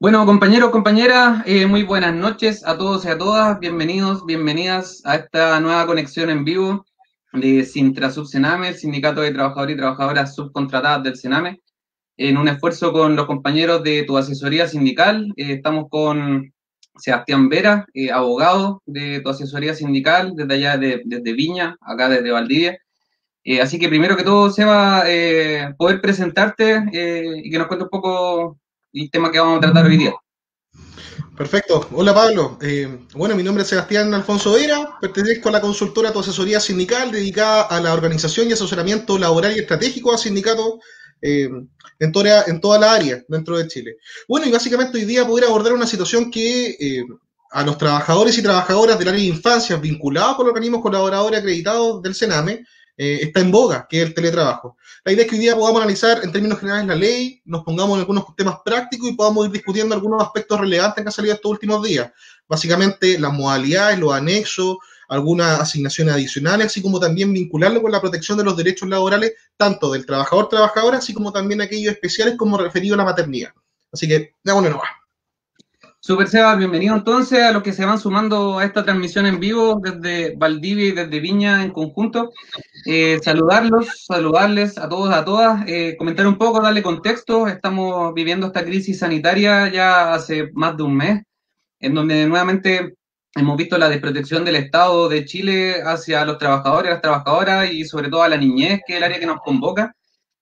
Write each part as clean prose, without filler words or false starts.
Bueno, compañeros, compañeras, muy buenas noches a todos y a todas. Bienvenidos, bienvenidas a esta nueva conexión en vivo de Sintrasub Sename, el Sindicato de Trabajadores y Trabajadoras Subcontratadas del Sename, en un esfuerzo con los compañeros de tu asesoría sindical. Estamos con Sebastián Vera, abogado de tu asesoría sindical, desde allá, desde Viña, acá desde Valdivia. Así que primero que todo, Seba, poder presentarte y que nos cuente un poco el tema que vamos a tratar hoy día. Perfecto. Hola Pablo. Mi nombre es Sebastián Alfonso Vera, pertenezco a la consultora Tu Asesoría Sindical dedicada a la organización y asesoramiento laboral y estratégico a sindicatos en toda la área dentro de Chile. Bueno, y básicamente hoy día poder abordar una situación que a los trabajadores y trabajadoras del área de infancia vinculados con los organismos colaboradores acreditados del Sename está en boga, que es el teletrabajo. La idea es que hoy día podamos analizar en términos generales la ley, nos pongamos en algunos temas prácticos y podamos ir discutiendo algunos aspectos relevantes que han salido estos últimos días. Básicamente las modalidades, los anexos, algunas asignaciones adicionales, así como también vincularlo con la protección de los derechos laborales, tanto del trabajador-trabajadora, así como también aquellos especiales como referido a la maternidad. Así que, démosle nomás. Super Seba, bienvenido entonces a los que se van sumando a esta transmisión en vivo desde Valdivia y desde Viña en conjunto. Saludarles a todos, a todas, comentar un poco, darle contexto. Estamos viviendo esta crisis sanitaria ya hace más de un mes, en donde nuevamente hemos visto la desprotección del Estado de Chile hacia los trabajadores, las trabajadoras y sobre todo a la niñez, que es el área que nos convoca.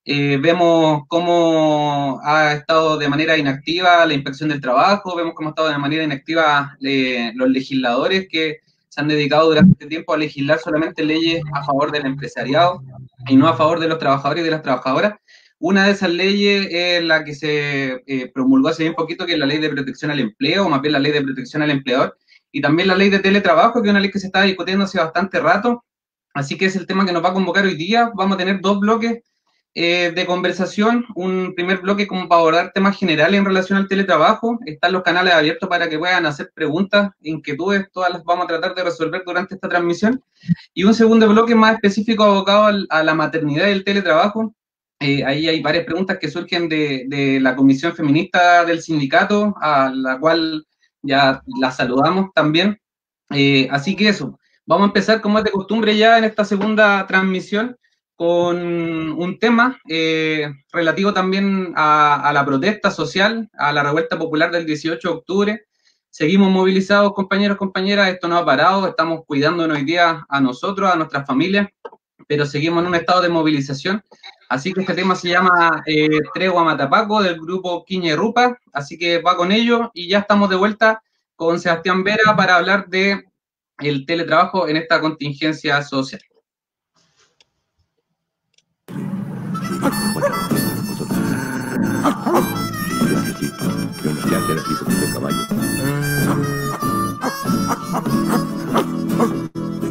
Vemos cómo ha estado de manera inactiva la inspección del trabajo, vemos cómo ha estado de manera inactiva los legisladores que se han dedicado durante este tiempo a legislar solamente leyes a favor del empresariado y no a favor de los trabajadores y de las trabajadoras. Una de esas leyes es la que se promulgó hace bien poquito, que es la ley de protección al empleo, o más bien la ley de protección al empleador, y también la ley de teletrabajo, que es una ley que se está discutiendo hace bastante rato. Así que es el tema que nos va a convocar hoy día. Vamos a tener dos bloques de conversación, un primer bloque como para abordar temas generales en relación al teletrabajo. Están los canales abiertos para que puedan hacer preguntas, inquietudes, todas las vamos a tratar de resolver durante esta transmisión. Y un segundo bloque más específico abocado a la maternidad y el teletrabajo. Ahí hay varias preguntas que surgen de la comisión feminista del sindicato, a la cual ya la saludamos también. Así que eso, vamos a empezar como es de costumbre ya en esta segunda transmisión con un tema relativo también a la protesta social, a la revuelta popular del 18 de octubre. Seguimos movilizados, compañeros, compañeras, esto no ha parado, estamos cuidándonos hoy día a nosotros, a nuestras familias, pero seguimos en un estado de movilización. Así que este tema se llama Tregua Matapaco, del grupo Quiñe Rupa, así que va con ello y ya estamos de vuelta con Sebastián Vera para hablar de el teletrabajo en esta contingencia social.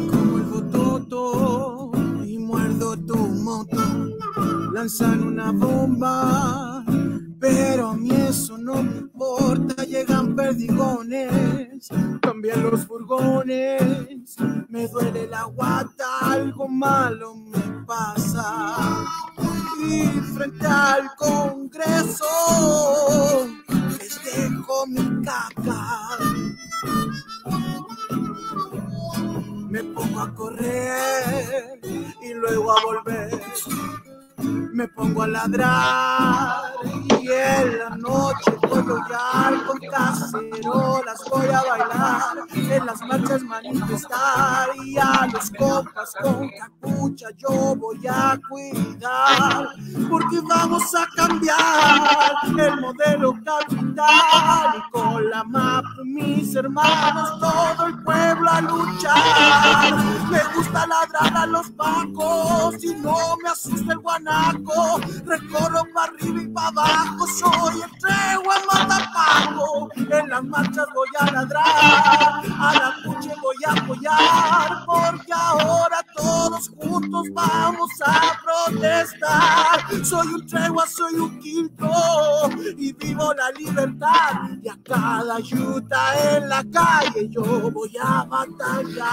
Como el bototo y muerdo tu moto, lanzan una bomba, pero a mí eso no me importa. Llegan perdigones, cambian los furgones, me duele la guata, algo malo me pasa. Y frente al Congreso les dejo mi caca. Me pongo a correr y luego a volver. Me pongo a ladrar y en la noche voy a hollar con cacerolas, voy a bailar, en las marchas manifestar y a los compas con capucha yo voy a cuidar, porque vamos a cambiar el modelo capital y con la MAP mis hermanos todo el pueblo a luchar. Me gusta ladrar a los pacos y no me asusta el guanaco, recorro para arriba y para abajo, soy el Tregua Matapaco. En las marchas voy a ladrar, a la puche voy a apoyar, porque ahora todos juntos vamos a protestar. Soy un Tregua, soy un quinto y vivo la libertad, y a cada yuta en la calle yo voy a batallar.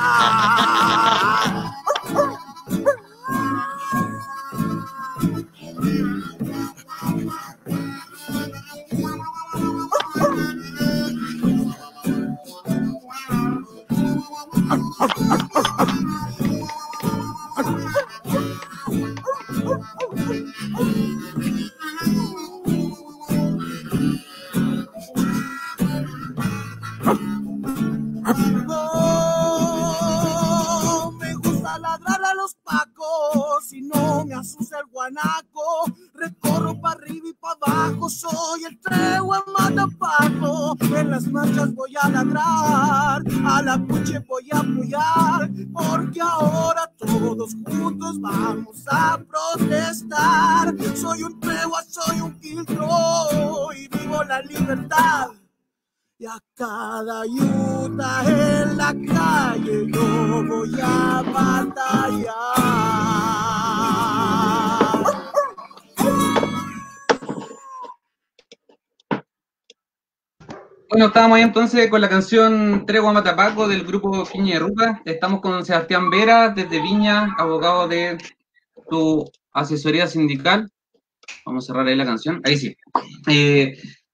teletrabajo, soy el tregua matapajo. En las marchas voy a ladrar, a la puche voy a apoyar, porque ahora todos juntos vamos a protestar. Soy un tregua, soy un filtro y vivo la libertad. Y a cada ayuda en la calle yo voy a batallar. Bueno, estábamos ahí entonces con la canción Tregua Matapaco del grupo Piña y Ruca. Estamos con Sebastián Vera desde Viña, abogado de tu asesoría sindical. Vamos a cerrar ahí la canción. Ahí sí.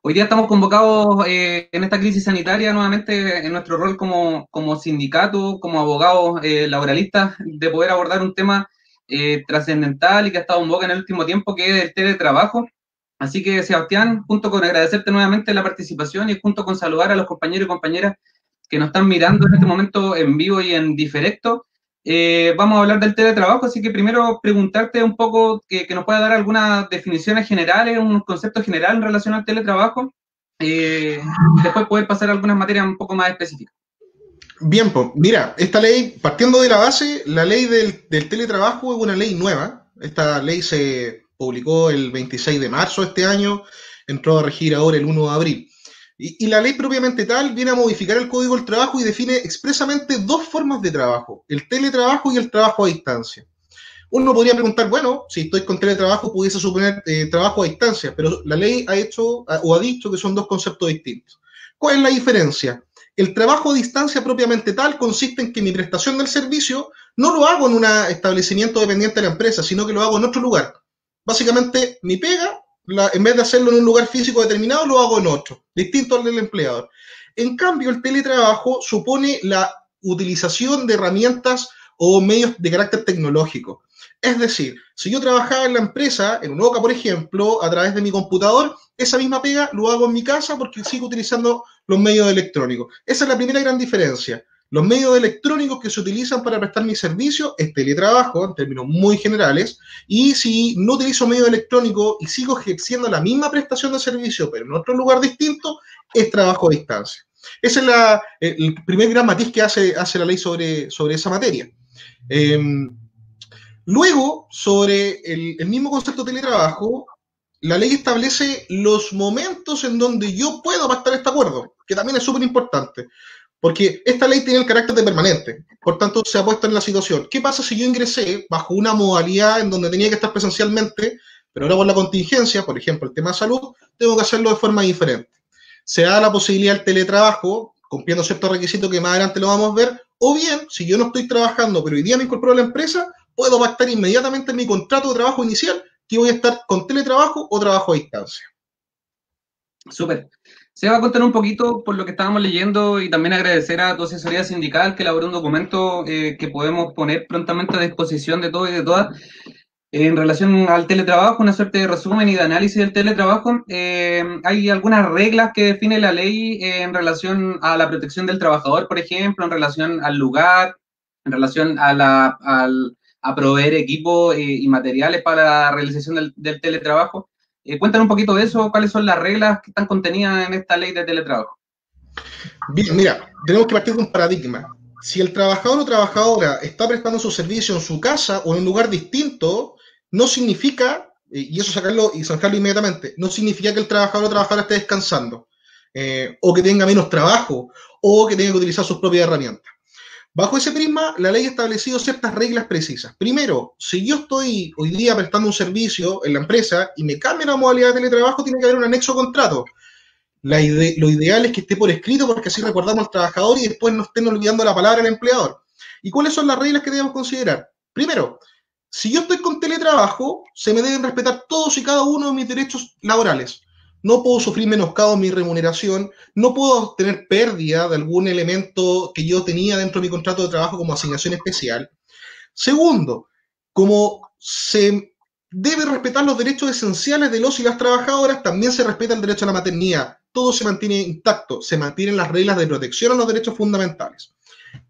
Hoy día estamos convocados en esta crisis sanitaria nuevamente en nuestro rol como sindicato, como abogados laboralistas, de poder abordar un tema trascendental y que ha estado en boga en el último tiempo, que es el teletrabajo. Así que, Sebastián, junto con agradecerte nuevamente la participación y junto con saludar a los compañeros y compañeras que nos están mirando en este momento en vivo y en diferido, vamos a hablar del teletrabajo. Así que primero preguntarte un poco que nos pueda dar algunas definiciones generales, un concepto general en relación al teletrabajo, después poder pasar a algunas materias un poco más específicas. Bien, pues, mira, esta ley, partiendo de la base, la ley del teletrabajo es una ley nueva. Esta ley se publicó el 26 de marzo de este año, entró a regir ahora el 1 de abril. Y la ley propiamente tal viene a modificar el Código del Trabajo y define expresamente dos formas de trabajo, el teletrabajo y el trabajo a distancia. Uno podría preguntar, bueno, si estoy con teletrabajo pudiese suponer trabajo a distancia, pero la ley ha dicho que son dos conceptos distintos. ¿Cuál es la diferencia? El trabajo a distancia propiamente tal consiste en que mi prestación del servicio no lo hago en un establecimiento dependiente de la empresa, sino que lo hago en otro lugar. Básicamente, mi pega, en vez de hacerlo en un lugar físico determinado, lo hago en otro, distinto al del empleador. En cambio, el teletrabajo supone la utilización de herramientas o medios de carácter tecnológico. Es decir, si yo trabajaba en la empresa, en Unoca, por ejemplo, a través de mi computador, esa misma pega lo hago en mi casa porque sigo utilizando los medios electrónicos. Esa es la primera gran diferencia. Los medios electrónicos que se utilizan para prestar mi servicio es teletrabajo, en términos muy generales, y si no utilizo medios electrónicos y sigo ejerciendo la misma prestación de servicio, pero en otro lugar distinto, es trabajo a distancia. Ese es el primer gran matiz que hace la ley sobre esa materia. Luego, sobre el mismo concepto de teletrabajo, la ley establece los momentos en donde yo puedo pactar este acuerdo, que también es súper importante. Porque esta ley tiene el carácter de permanente, por tanto se ha puesto en la situación. ¿Qué pasa si yo ingresé bajo una modalidad en donde tenía que estar presencialmente, pero ahora por la contingencia, por ejemplo, el tema de salud, tengo que hacerlo de forma diferente? Se da la posibilidad del teletrabajo, cumpliendo ciertos requisitos que más adelante lo vamos a ver, o bien, si yo no estoy trabajando, pero hoy día me incorporo a la empresa, puedo pactar inmediatamente en mi contrato de trabajo inicial que voy a estar con teletrabajo o trabajo a distancia. Súper. Se va a contar un poquito por lo que estábamos leyendo y también agradecer a tu asesoría sindical que elaboró un documento que podemos poner prontamente a disposición de todos y de todas en relación al teletrabajo, una suerte de resumen y de análisis del teletrabajo. Hay algunas reglas que define la ley en relación a la protección del trabajador, por ejemplo, en relación al lugar, en relación a proveer equipo y materiales para la realización del teletrabajo. Cuéntanos un poquito de eso, cuáles son las reglas que están contenidas en esta ley de teletrabajo. Bien, mira, tenemos que partir de un paradigma. Si el trabajador o trabajadora está prestando su servicio en su casa o en un lugar distinto, no significa, y eso sacarlo inmediatamente, no significa que el trabajador o trabajadora esté descansando, o que tenga menos trabajo, o que tenga que utilizar sus propias herramientas. Bajo ese prisma, la ley ha establecido ciertas reglas precisas. Primero, si yo estoy hoy día prestando un servicio en la empresa y me cambia la modalidad de teletrabajo, tiene que haber un anexo contrato. Lo ideal es que esté por escrito porque así recordamos al trabajador y después no estén olvidando la palabra al empleador. ¿Y cuáles son las reglas que debemos considerar? Primero, si yo estoy con teletrabajo, se me deben respetar todos y cada uno de mis derechos laborales. No puedo sufrir menoscabo en mi remuneración, no puedo tener pérdida de algún elemento que yo tenía dentro de mi contrato de trabajo como asignación especial. Segundo, como se debe respetar los derechos esenciales de los y las trabajadoras, también se respeta el derecho a la maternidad. Todo se mantiene intacto, se mantienen las reglas de protección a los derechos fundamentales.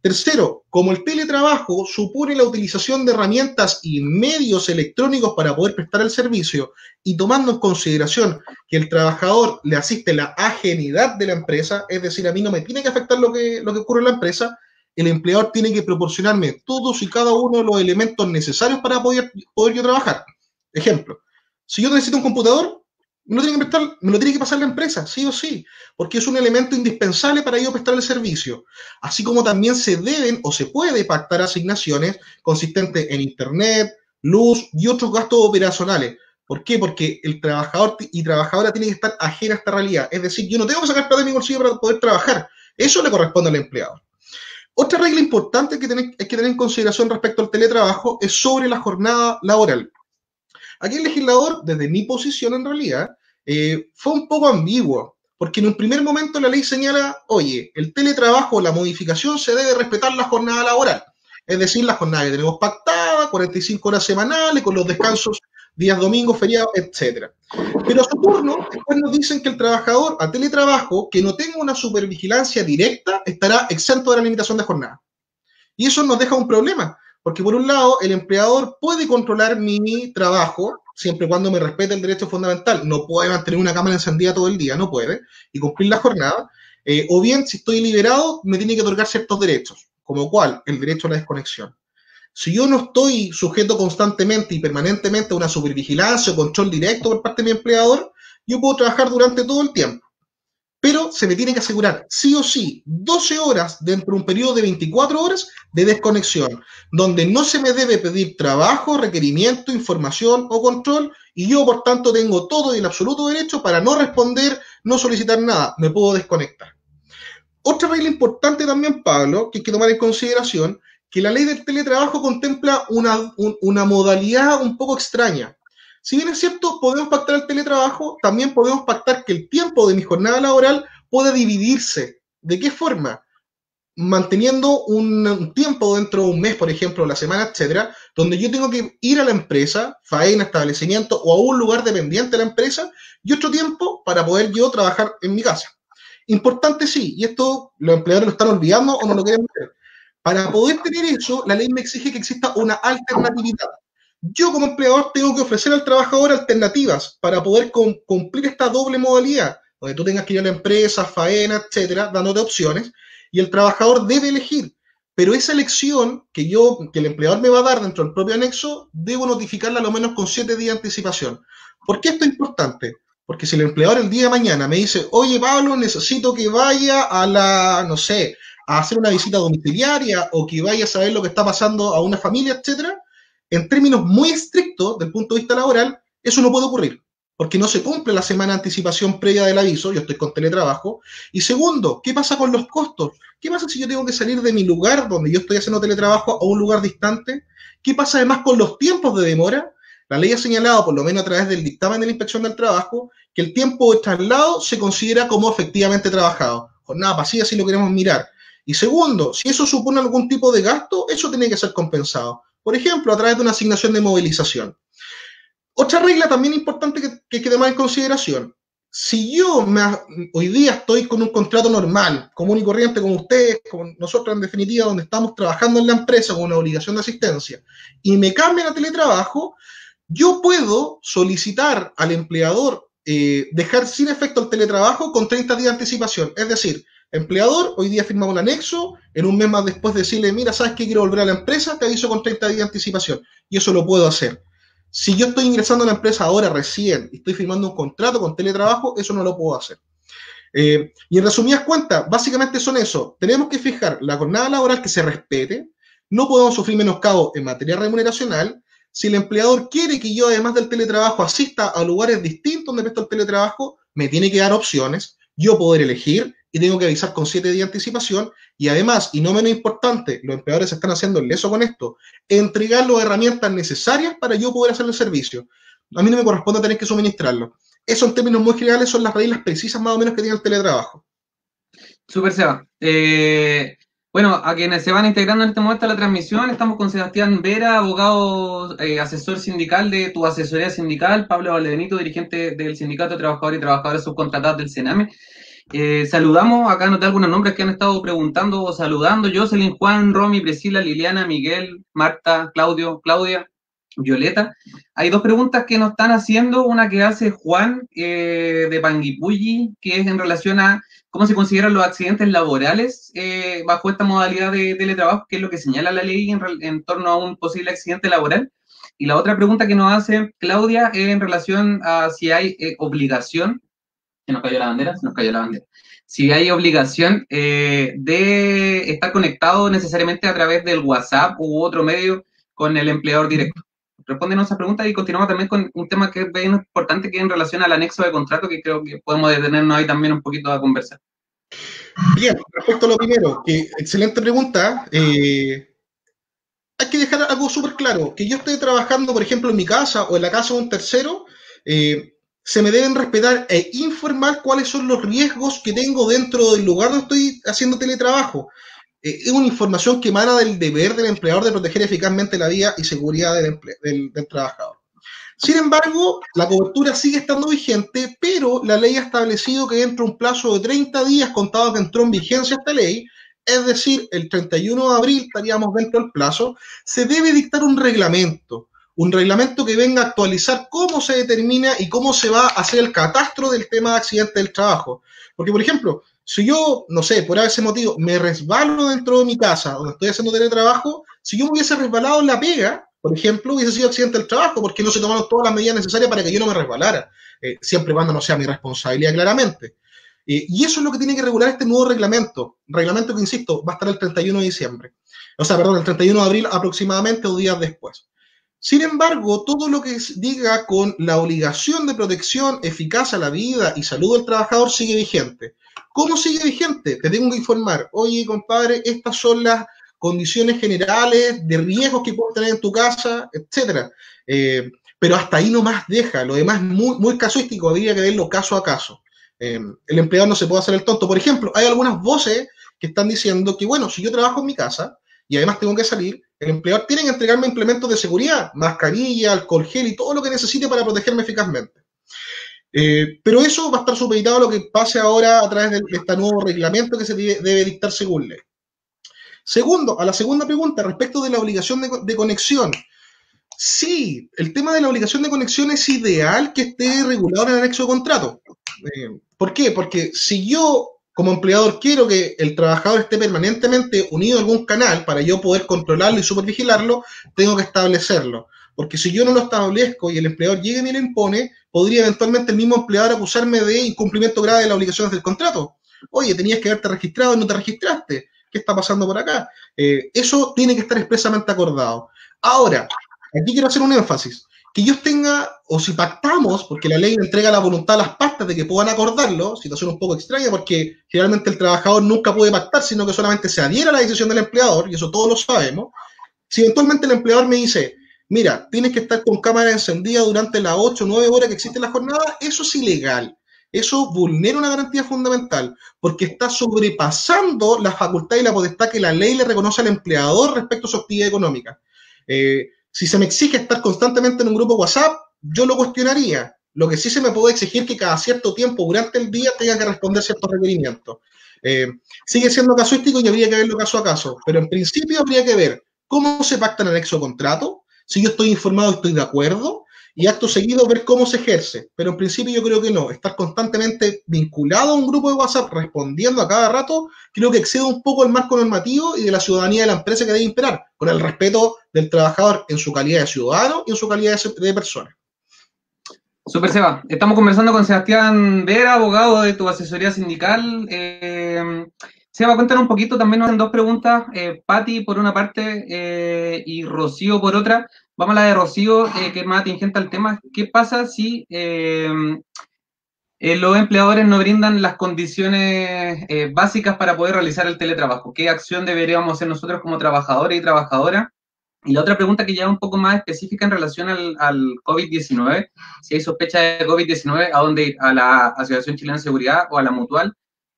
Tercero, como el teletrabajo supone la utilización de herramientas y medios electrónicos para poder prestar el servicio y tomando en consideración que el trabajador le asiste la ajenidad de la empresa, es decir, a mí no me tiene que afectar lo que ocurre en la empresa, el empleador tiene que proporcionarme todos y cada uno de los elementos necesarios para poder yo trabajar. Ejemplo, si yo necesito un computador, me lo tiene que pasar la empresa, sí o sí, porque es un elemento indispensable para yo prestar el servicio. Así como también se deben o se puede pactar asignaciones consistentes en internet, luz y otros gastos operacionales. ¿Por qué? Porque el trabajador y trabajadora tienen que estar ajena a esta realidad. Es decir, yo no tengo que sacar plata de mi bolsillo para poder trabajar. Eso le corresponde al empleador. Otra regla importante que hay que tener en consideración respecto al teletrabajo es sobre la jornada laboral. Aquí el legislador, desde mi posición en realidad, fue un poco ambiguo, porque en un primer momento la ley señala, oye, el teletrabajo, la modificación se debe respetar la jornada laboral, es decir, la jornada que tenemos pactada, 45 horas semanales, con los descansos, días domingos, feriados, etc. Pero a su turno, después nos dicen que el trabajador a teletrabajo que no tenga una supervigilancia directa estará exento de la limitación de jornada. Y eso nos deja un problema, porque por un lado, el empleador puede controlar mi trabajo, siempre y cuando me respete el derecho fundamental. No puede mantener una cámara encendida todo el día, no puede, y cumplir la jornada. O bien, si estoy liberado, me tiene que otorgar ciertos derechos, como cuál, el derecho a la desconexión. Si yo no estoy sujeto constantemente y permanentemente a una supervigilancia o control directo por parte de mi empleador, yo puedo trabajar durante todo el tiempo. Pero se me tiene que asegurar sí o sí 12 horas dentro de un periodo de 24 horas de desconexión, donde no se me debe pedir trabajo, requerimiento, información o control, y yo, por tanto, tengo todo y el absoluto derecho para no responder, no solicitar nada, me puedo desconectar. Otra regla importante también, Pablo, que hay que tomar en consideración, que la ley del teletrabajo contempla una modalidad un poco extraña. Si bien es cierto, podemos pactar el teletrabajo, también podemos pactar que el tiempo de mi jornada laboral pueda dividirse. ¿De qué forma? Manteniendo un tiempo dentro de un mes, por ejemplo, la semana, etcétera, donde yo tengo que ir a la empresa, faena, establecimiento o a un lugar dependiente de la empresa, y otro tiempo para poder yo trabajar en mi casa. Importante sí, y esto los empleadores lo están olvidando o no lo quieren ver. Para poder tener eso, la ley me exige que exista una alternatividad. Yo como empleador tengo que ofrecer al trabajador alternativas para poder cumplir esta doble modalidad, donde tú tengas que ir a la empresa, faena, etcétera, dándote opciones, y el trabajador debe elegir. Pero esa elección que el empleador me va a dar dentro del propio anexo, debo notificarla a lo menos con 7 días de anticipación. ¿Por qué esto es importante? Porque si el empleador el día de mañana me dice, oye Pablo, necesito que vaya a hacer una visita domiciliaria o que vaya a saber lo que está pasando a una familia, etcétera, en términos muy estrictos del punto de vista laboral, eso no puede ocurrir, porque no se cumple la semana de anticipación previa del aviso, yo estoy con teletrabajo. Y segundo, ¿qué pasa con los costos? ¿Qué pasa si yo tengo que salir de mi lugar donde yo estoy haciendo teletrabajo a un lugar distante? ¿Qué pasa además con los tiempos de demora? La ley ha señalado, por lo menos a través del dictamen de la Inspección del Trabajo, que el tiempo de traslado se considera como efectivamente trabajado. Jornada pasiva si lo queremos mirar. Y segundo, si eso supone algún tipo de gasto, eso tiene que ser compensado. Por ejemplo, a través de una asignación de movilización. Otra regla también importante que hay que tomar en consideración. Si yo hoy día estoy con un contrato normal, común y corriente como ustedes, como nosotros en definitiva, donde estamos trabajando en la empresa con una obligación de asistencia, y me cambian a teletrabajo, yo puedo solicitar al empleador dejar sin efecto el teletrabajo con 30 días de anticipación. Es decir, empleador, hoy día firmamos el anexo, en un mes más después decirle, mira, ¿sabes qué? Quiero volver a la empresa, te aviso con 30 días de anticipación. Y eso lo puedo hacer. Si yo estoy ingresando a la empresa ahora recién y estoy firmando un contrato con teletrabajo, eso no lo puedo hacer. Y en resumidas cuentas, básicamente son eso. Tenemos que fijar la jornada laboral que se respete, no podemos sufrir menoscabo en materia remuneracional. Si el empleador quiere que yo, además del teletrabajo, asista a lugares distintos donde presto el teletrabajo, me tiene que dar opciones, yo poder elegir, y tengo que avisar con 7 días de anticipación. Y además, y no menos importante, los empleadores están haciendo el leso con esto, entregar las herramientas necesarias para yo poder hacer el servicio. A mí no me corresponde tener que suministrarlo. Eso en términos muy generales son las reglas precisas más o menos que tiene el teletrabajo. Súper, Seba. Bueno, a quienes se van integrando en este momento a la transmisión, estamos con Sebastián Vera, abogado, asesor sindical de tu asesoría sindical, Pablo Valdebenito, dirigente del Sindicato de Trabajadores y Trabajadoras Subcontratadas del Sename. Saludamos, acá anoté algunos nombres que han estado preguntando o saludando: Jocelyn, Juan, Romy, Priscila, Liliana, Miguel, Marta, Claudio, Claudia, Violeta. Hay dos preguntas que nos están haciendo, una que hace Juan de Panguipulli, que es en relación a cómo se consideran los accidentes laborales bajo esta modalidad de teletrabajo, que es lo que señala la ley en torno a un posible accidente laboral. Y la otra pregunta que nos hace Claudia es en relación a si hay obligación. Se nos cayó la bandera, se nos cayó la bandera. Si hay obligación de estar conectado necesariamente a través del WhatsApp u otro medio con el empleador directo. Respóndenos esa pregunta y continuamos también con un tema que es bien importante, que es en relación al anexo de contrato, que creo que podemos detenernos ahí también un poquito a conversar. Bien, respecto a lo primero, que excelente pregunta. Hay que dejar algo súper claro, que yo esté trabajando, por ejemplo, en mi casa o en la casa de un tercero, se me deben respetar e informar cuáles son los riesgos que tengo dentro del lugar donde estoy haciendo teletrabajo. Es una información que emana del deber del empleador de proteger eficazmente la vida y seguridad del trabajador. Sin embargo, la cobertura sigue estando vigente, pero la ley ha establecido que dentro de un plazo de 30 días contado que entró en vigencia esta ley, es decir, el 31 de abril estaríamos dentro del plazo, se debe dictar un reglamento que venga a actualizar cómo se determina y cómo se va a hacer el catastro del tema de accidente del trabajo. Porque, por ejemplo, si yo, no sé, por ese motivo, me resbalo dentro de mi casa, donde estoy haciendo teletrabajo, si yo me hubiese resbalado en la pega, por ejemplo, hubiese sido accidente del trabajo, porque no se tomaron todas las medidas necesarias para que yo no me resbalara, siempre y cuando no sea mi responsabilidad, claramente. Y eso es lo que tiene que regular este nuevo reglamento que, insisto, va a estar el 31 de diciembre. O sea, perdón, el 31 de abril aproximadamente o días después. Sin embargo, todo lo que diga con la obligación de protección eficaz a la vida y salud del trabajador sigue vigente. ¿Cómo sigue vigente? Te tengo que informar, oye, compadre, estas son las condiciones generales de riesgos que puedes tener en tu casa, etcétera. Pero hasta ahí nomás deja, lo demás muy, muy casuístico, habría que verlo caso a caso. El empleador no se puede hacer el tonto. Por ejemplo, hay algunas voces que están diciendo que, bueno, si yo trabajo en mi casa y además tengo que salir, el empleador tiene que entregarme implementos de seguridad, mascarilla, alcohol gel y todo lo que necesite para protegerme eficazmente. Pero eso va a estar supeditado a lo que pase ahora a través de este nuevo reglamento que se debe dictar según ley. Segundo, a la segunda pregunta, respecto de la obligación de conexión. Sí, el tema de la obligación de conexión es ideal que esté regulado en el anexo de contrato. ¿Por qué? Porque si yo, como empleador, quiero que el trabajador esté permanentemente unido a algún canal para yo poder controlarlo y supervigilarlo, tengo que establecerlo. Porque si yo no lo establezco y el empleador llega y me lo impone, podría eventualmente el mismo empleador acusarme de incumplimiento grave de las obligaciones del contrato. Oye, tenías que haberte registrado y no te registraste. ¿Qué está pasando por acá? Eso tiene que estar expresamente acordado. Ahora, aquí quiero hacer un énfasis. Que yo tenga, o si pactamos, porque la ley entrega la voluntad a las partes de que puedan acordarlo, situación un poco extraña porque generalmente el trabajador nunca puede pactar, sino que solamente se adhiere a la decisión del empleador, y eso todos lo sabemos. Si eventualmente el empleador me dice, mira, tienes que estar con cámara encendida durante las 8 o 9 horas que existe la jornada, eso es ilegal. Eso vulnera una garantía fundamental, porque está sobrepasando la facultad y la potestad que la ley le reconoce al empleador respecto a su actividad económica. Si se me exige estar constantemente en un grupo WhatsApp, yo lo cuestionaría. Lo que sí se me puede exigir que cada cierto tiempo durante el día tenga que responder ciertos requerimientos. Sigue siendo casuístico y habría que verlo caso a caso, pero en principio habría que ver cómo se pacta en el anexo contrato, si yo estoy informado y estoy de acuerdo, y acto seguido ver cómo se ejerce. Pero en principio yo creo que no. Estar constantemente vinculado a un grupo de WhatsApp, respondiendo a cada rato, creo que excede un poco el marco normativo y de la ciudadanía de la empresa que debe imperar, con el respeto del trabajador en su calidad de ciudadano y en su calidad de persona. Super Seba, estamos conversando con Sebastián Vera, abogado de tu asesoría sindical. Seba, cuéntanos un poquito, también nos hacen dos preguntas, Patti por una parte y Rocío por otra. Vamos a la de Rocío, que es más atingente al tema. ¿Qué pasa si los empleadores no brindan las condiciones básicas para poder realizar el teletrabajo? ¿Qué acción deberíamos hacer nosotros como trabajadores y trabajadoras? Y la otra pregunta que ya es un poco más específica en relación al COVID-19, si hay sospecha de COVID-19, ¿a dónde ir? ¿A la Asociación Chilena de Seguridad o a la Mutual?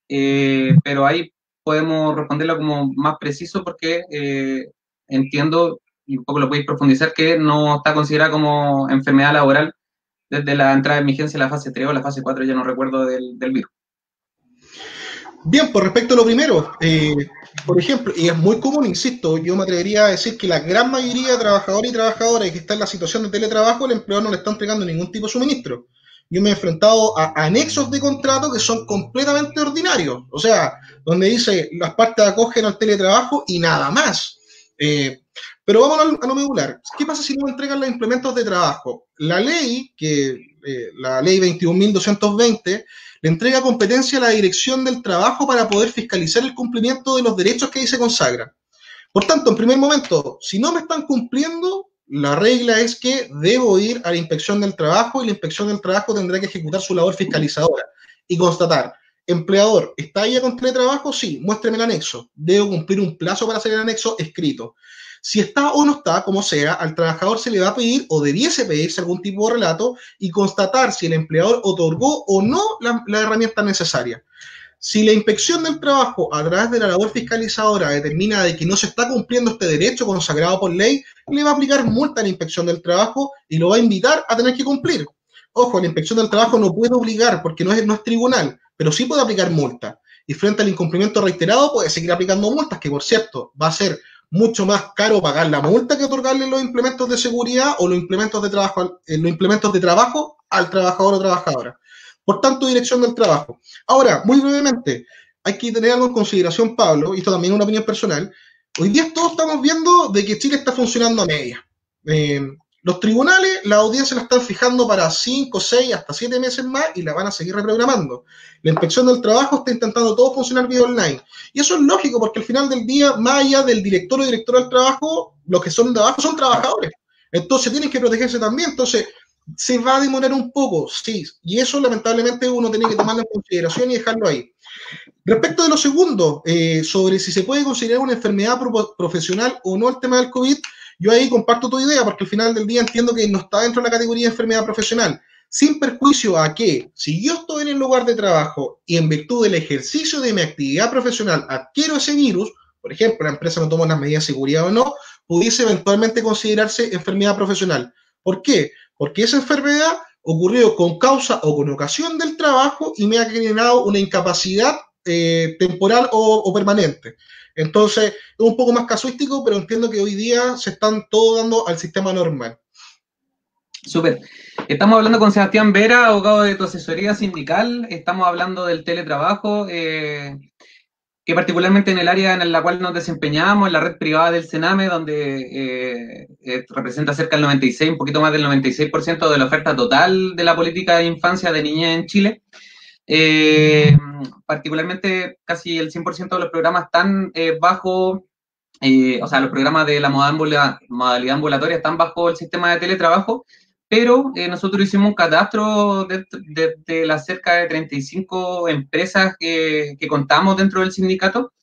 Pero ahí podemos responderlo como más preciso porque entiendo, y un poco lo podéis profundizar, que no está considerada como enfermedad laboral desde la entrada en vigencia de la fase 3 o la fase 4, ya no recuerdo, del virus. Bien, por respecto a lo primero, por ejemplo, y es muy común, insisto, yo me atrevería a decir que la gran mayoría de trabajadores y trabajadoras que están en la situación de teletrabajo, el empleador no le está entregando ningún tipo de suministro. Yo me he enfrentado a anexos de contrato que son completamente ordinarios, o sea, donde dice las partes acogen al teletrabajo y nada más. Pero vamos a lo medular. ¿Qué pasa si no me entregan los implementos de trabajo? La ley, la ley 21.220, le entrega competencia a la Dirección del Trabajo para poder fiscalizar el cumplimiento de los derechos que ahí se consagran. Por tanto, en primer momento, si no me están cumpliendo, la regla es que debo ir a la inspección del trabajo y la inspección del trabajo tendrá que ejecutar su labor fiscalizadora y constatar, empleador, ¿está ahí con teletrabajo? Sí, muéstreme el anexo. Debo cumplir un plazo para hacer el anexo escrito. Si está o no está, como sea, al trabajador se le va a pedir o debiese pedirse algún tipo de relato y constatar si el empleador otorgó o no la herramienta necesaria. Si la inspección del trabajo a través de la labor fiscalizadora determina de que no se está cumpliendo este derecho consagrado por ley, le va a aplicar multa a la inspección del trabajo y lo va a invitar a tener que cumplir. Ojo, la inspección del trabajo no puede obligar porque no es tribunal, pero sí puede aplicar multa. Y frente al incumplimiento reiterado puede seguir aplicando multas, que por cierto va a ser mucho más caro pagar la multa que otorgarle los implementos de seguridad o los implementos de trabajo al trabajador o trabajadora. Por tanto, dirección del trabajo. Ahora, muy brevemente, hay que tener algo en consideración, Pablo, y esto también es una opinión personal. Hoy día todos estamos viendo de que Chile está funcionando a media. Los tribunales, la audiencia la están fijando para 5, 6, hasta 7 meses más y la van a seguir reprogramando. La inspección del trabajo está intentando todo funcionar vía online. Y eso es lógico porque al final del día, más allá del director o directora del trabajo, los que son de abajo son trabajadores. Entonces tienen que protegerse también. Entonces, se va a demorar un poco, sí. Y eso lamentablemente uno tiene que tomarlo en consideración y dejarlo ahí. Respecto de lo segundo, sobre si se puede considerar una enfermedad profesional o no el tema del COVID, yo ahí comparto tu idea porque al final del día entiendo que no está dentro de la categoría de enfermedad profesional, sin perjuicio a que si yo estoy en el lugar de trabajo y en virtud del ejercicio de mi actividad profesional adquiero ese virus, por ejemplo, la empresa no toma las medidas de seguridad o no, pudiese eventualmente considerarse enfermedad profesional. ¿Por qué? Porque esa enfermedad ocurrió con causa o con ocasión del trabajo y me ha generado una incapacidad temporal o permanente. Entonces, es un poco más casuístico, pero entiendo que hoy día se están todos dando al sistema normal. Súper. Estamos hablando con Sebastián Vera, abogado de tu asesoría sindical. Estamos hablando del teletrabajo, que particularmente en el área en la cual nos desempeñamos, en la red privada del Sename, donde representa cerca del 96, un poquito más del 96% de la oferta total de la política de infancia de niñez en Chile. Particularmente casi el 100% de los programas están bajo, o sea, los programas de la modalidad ambulatoria están bajo el sistema de teletrabajo, pero nosotros hicimos un catastro de las cerca de 35 empresas que contamos dentro del sindicato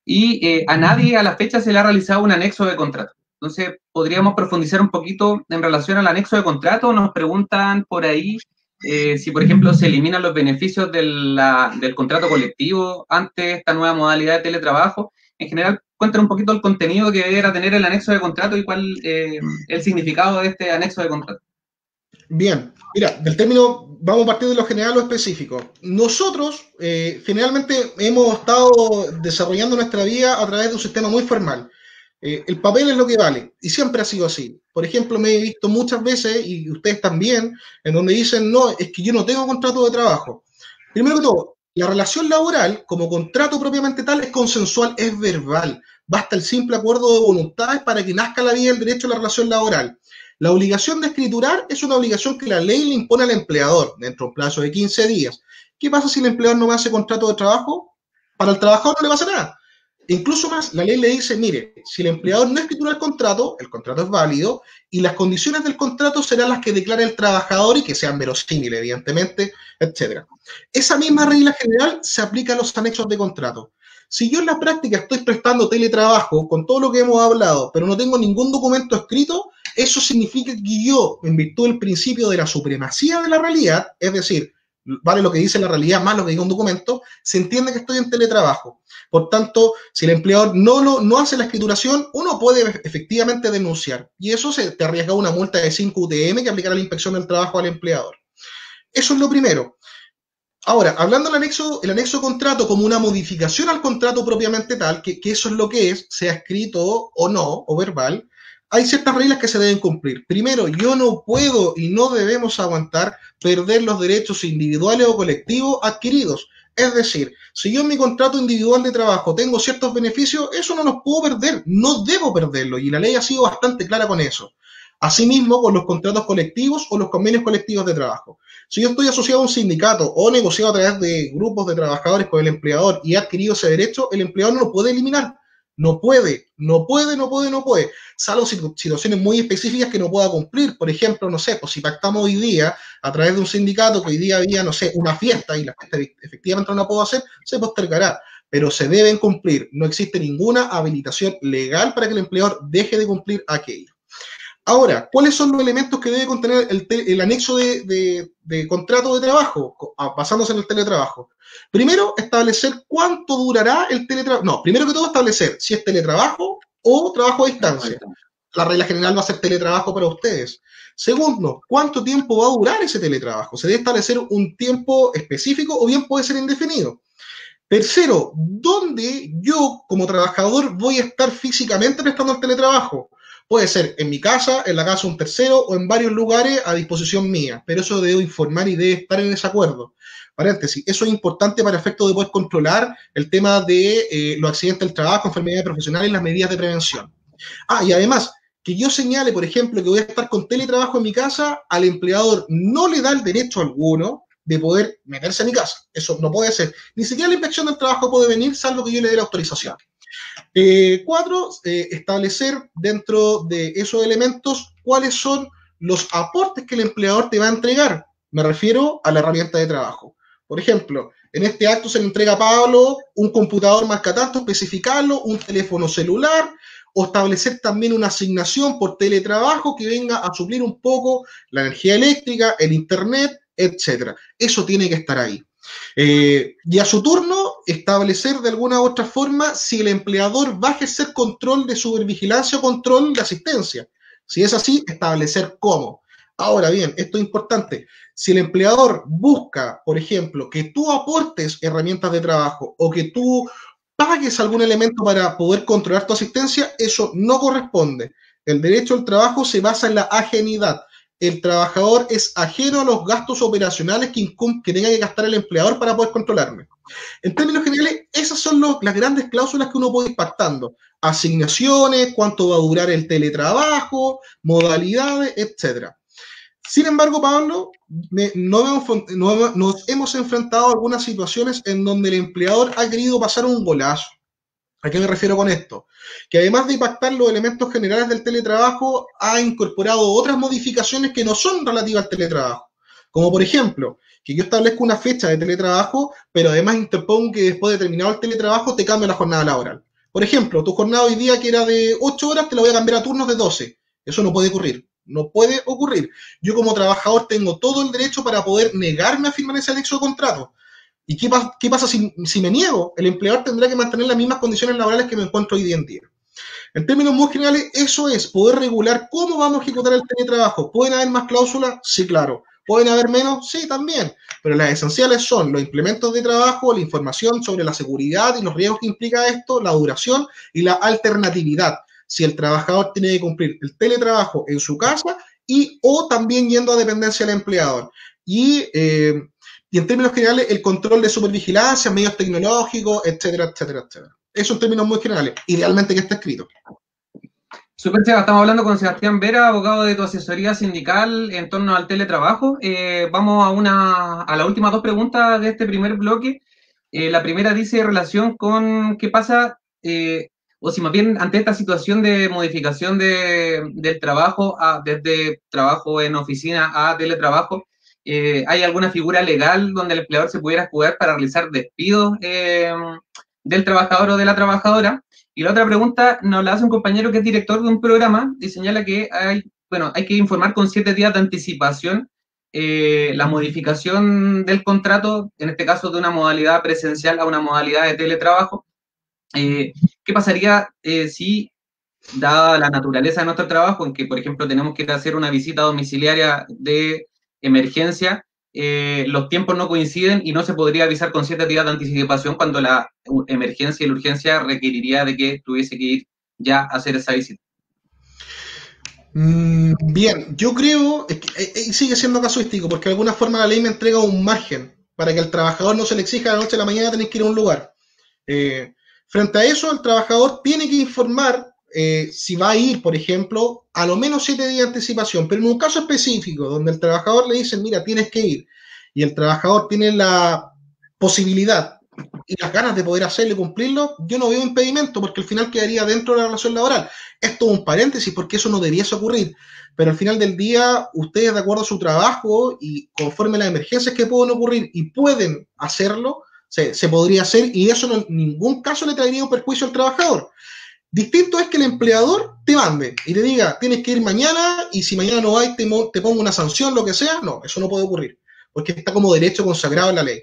y a nadie a la fecha se le ha realizado un anexo de contrato. Entonces, podríamos profundizar un poquito en relación al anexo de contrato. Nos preguntan por ahí si, por ejemplo, se eliminan los beneficios del contrato colectivo ante esta nueva modalidad de teletrabajo. En general, cuéntanos un poquito el contenido que debería tener el anexo de contrato y cuál es el significado de este anexo de contrato. Bien, mira, del término, vamos a partir de lo general o lo específico. Nosotros generalmente hemos estado desarrollando nuestra vida a través de un sistema muy formal. El papel es lo que vale, y siempre ha sido así. Por ejemplo, me he visto muchas veces, y ustedes también, en donde dicen, no, es que yo no tengo contrato de trabajo. Primero que todo, la relación laboral, como contrato propiamente tal, es consensual, es verbal. Basta el simple acuerdo de voluntades para que nazca la vida del derecho a la relación laboral. La obligación de escriturar es una obligación que la ley le impone al empleador dentro de un plazo de 15 días. ¿Qué pasa si el empleador no me hace contrato de trabajo? Para el trabajador no le pasa nada. Incluso más, la ley le dice, mire, si el empleador no escritura el contrato es válido y las condiciones del contrato serán las que declare el trabajador y que sean verosímiles, evidentemente, etc. Esa misma regla general se aplica a los anexos de contrato. Si yo en la práctica estoy prestando teletrabajo con todo lo que hemos hablado, pero no tengo ningún documento escrito, eso significa que yo, en virtud del principio de la supremacía de la realidad, es decir, vale lo que dice la realidad más lo que diga un documento, se entiende que estoy en teletrabajo. Por tanto, si el empleador no hace la escrituración, uno puede efectivamente denunciar. Y eso te arriesga una multa de 5 UTM que aplicará la inspección del trabajo al empleador. Eso es lo primero. Ahora, hablando del anexo, el anexo contrato como una modificación al contrato propiamente tal, que eso es lo que es, sea escrito o no, o verbal, hay ciertas reglas que se deben cumplir. Primero, yo no puedo y no debemos aguantar perder los derechos individuales o colectivos adquiridos. Es decir, si yo en mi contrato individual de trabajo tengo ciertos beneficios, eso no los puedo perder, no debo perderlo, y la ley ha sido bastante clara con eso. Asimismo, con los contratos colectivos o los convenios colectivos de trabajo. Si yo estoy asociado a un sindicato o negociado a través de grupos de trabajadores con el empleador y he adquirido ese derecho, el empleador no lo puede eliminar. No puede, no puede, no puede, no puede. Salvo situaciones muy específicas que no pueda cumplir. Por ejemplo, no sé, pues si pactamos hoy día a través de un sindicato que hoy día había, no sé, una fiesta y la fiesta efectivamente no la puedo hacer, se postergará. Pero se deben cumplir. No existe ninguna habilitación legal para que el empleador deje de cumplir aquello. Ahora, ¿cuáles son los elementos que debe contener el anexo de contrato de trabajo, basándose en el teletrabajo? Primero, establecer cuánto durará el teletrabajo. No, primero que todo, establecer si es teletrabajo o trabajo a distancia. La regla general va a ser teletrabajo para ustedes. Segundo, ¿cuánto tiempo va a durar ese teletrabajo? Se debe establecer un tiempo específico o bien puede ser indefinido. Tercero, ¿dónde yo como trabajador voy a estar físicamente prestando el teletrabajo? Puede ser en mi casa, en la casa de un tercero o en varios lugares a disposición mía, pero eso debo informar y debe estar en ese acuerdo. Paréntesis, eso es importante para efectos de poder controlar el tema de los accidentes del trabajo, enfermedades profesionales y las medidas de prevención. Y además, que yo señale, por ejemplo, que voy a estar con teletrabajo en mi casa, al empleador no le da el derecho alguno de poder meterse a mi casa. Eso no puede ser. Ni siquiera la inspección del trabajo puede venir, salvo que yo le dé la autorización. 4, establecer dentro de esos elementos cuáles son los aportes que el empleador te va a entregar. Me refiero a la herramienta de trabajo. Por ejemplo, en este acto se le entrega a Pablo un computador marca tanto, especificarlo, un teléfono celular, o establecer también una asignación por teletrabajo que venga a suplir un poco la energía eléctrica, el internet, etc. Eso tiene que estar ahí. Y a su turno, establecer de alguna u otra forma si el empleador va a ejercer control de supervigilancia o control de asistencia. Si es así, establecer cómo. Ahora bien, esto es importante. Si el empleador busca, por ejemplo, que tú aportes herramientas de trabajo o que tú pagues algún elemento para poder controlar tu asistencia, eso no corresponde. El derecho al trabajo se basa en la ajenidad. El trabajador es ajeno a los gastos operacionales que tenga que gastar el empleador para poder controlarme. En términos generales, esas son las grandes cláusulas que uno puede ir pactando. Asignaciones, cuánto va a durar el teletrabajo, modalidades, etc. Sin embargo, Pablo, nos hemos enfrentado a algunas situaciones en donde el empleador ha querido pasar un golazo. ¿A qué me refiero con esto? Que además de pactar los elementos generales del teletrabajo, ha incorporado otras modificaciones que no son relativas al teletrabajo. Como por ejemplo, que yo establezco una fecha de teletrabajo, pero además interpongo que después de terminado el teletrabajo te cambie la jornada laboral. Por ejemplo, tu jornada hoy día que era de 8 horas, te la voy a cambiar a turnos de 12. Eso no puede ocurrir. No puede ocurrir. Yo como trabajador tengo todo el derecho para poder negarme a firmar ese anexo de contrato. ¿Y qué pasa si me niego? El empleador tendrá que mantener las mismas condiciones laborales que me encuentro hoy en día. En términos muy generales, eso es poder regular cómo vamos a ejecutar el teletrabajo. ¿Pueden haber más cláusulas? Sí, claro. ¿Pueden haber menos? Sí, también. Pero las esenciales son los implementos de trabajo, la información sobre la seguridad y los riesgos que implica esto, la duración y la alternatividad. Si el trabajador tiene que cumplir el teletrabajo en su casa o también yendo a dependencia del empleador. Y en términos generales, el control de supervigilancia, medios tecnológicos, etcétera, etcétera, etcétera. Eso en términos muy generales. Idealmente que esté escrito. Super, Seba, estamos hablando con Sebastián Vera, abogado de tu asesoría sindical en torno al teletrabajo. Vamos a las últimas 2 preguntas de este primer bloque. La primera dice en relación con qué pasa, o si más bien ante esta situación de modificación del trabajo desde trabajo en oficina a teletrabajo, ¿hay alguna figura legal donde el empleador se pudiera jugar para realizar despidos del trabajador o de la trabajadora? Y la otra pregunta nos la hace un compañero que es director de un programa y señala que hay que informar con 7 días de anticipación la modificación del contrato, en este caso de una modalidad presencial a una modalidad de teletrabajo. ¿Qué pasaría si, dada la naturaleza de nuestro trabajo, en que, por ejemplo, tenemos que hacer una visita domiciliaria de emergencia, los tiempos no coinciden y no se podría avisar con 7 días de anticipación cuando la emergencia y la urgencia requeriría de que tuviese que ir ya a hacer esa visita. Bien, yo creo que sigue siendo casuístico porque de alguna forma la ley me entrega un margen para que al trabajador no se le exija de la noche a la mañana tener que ir a un lugar. Frente a eso, el trabajador tiene que informar si va a ir, por ejemplo, a lo menos 7 días de anticipación, pero en un caso específico donde el trabajador le dice, mira, tienes que ir, y el trabajador tiene la posibilidad y las ganas de poder hacerlo y cumplirlo, yo no veo impedimento porque al final quedaría dentro de la relación laboral. Esto es un paréntesis porque eso no debiese ocurrir, pero al final del día, ustedes de acuerdo a su trabajo y conforme a las emergencias que pueden ocurrir y pueden hacerlo, se podría hacer y eso en ningún caso le traería un perjuicio al trabajador. Distinto es que el empleador te mande y te diga, tienes que ir mañana y si mañana no hay, te pongo una sanción, lo que sea. No, eso no puede ocurrir, porque está como derecho consagrado en la ley.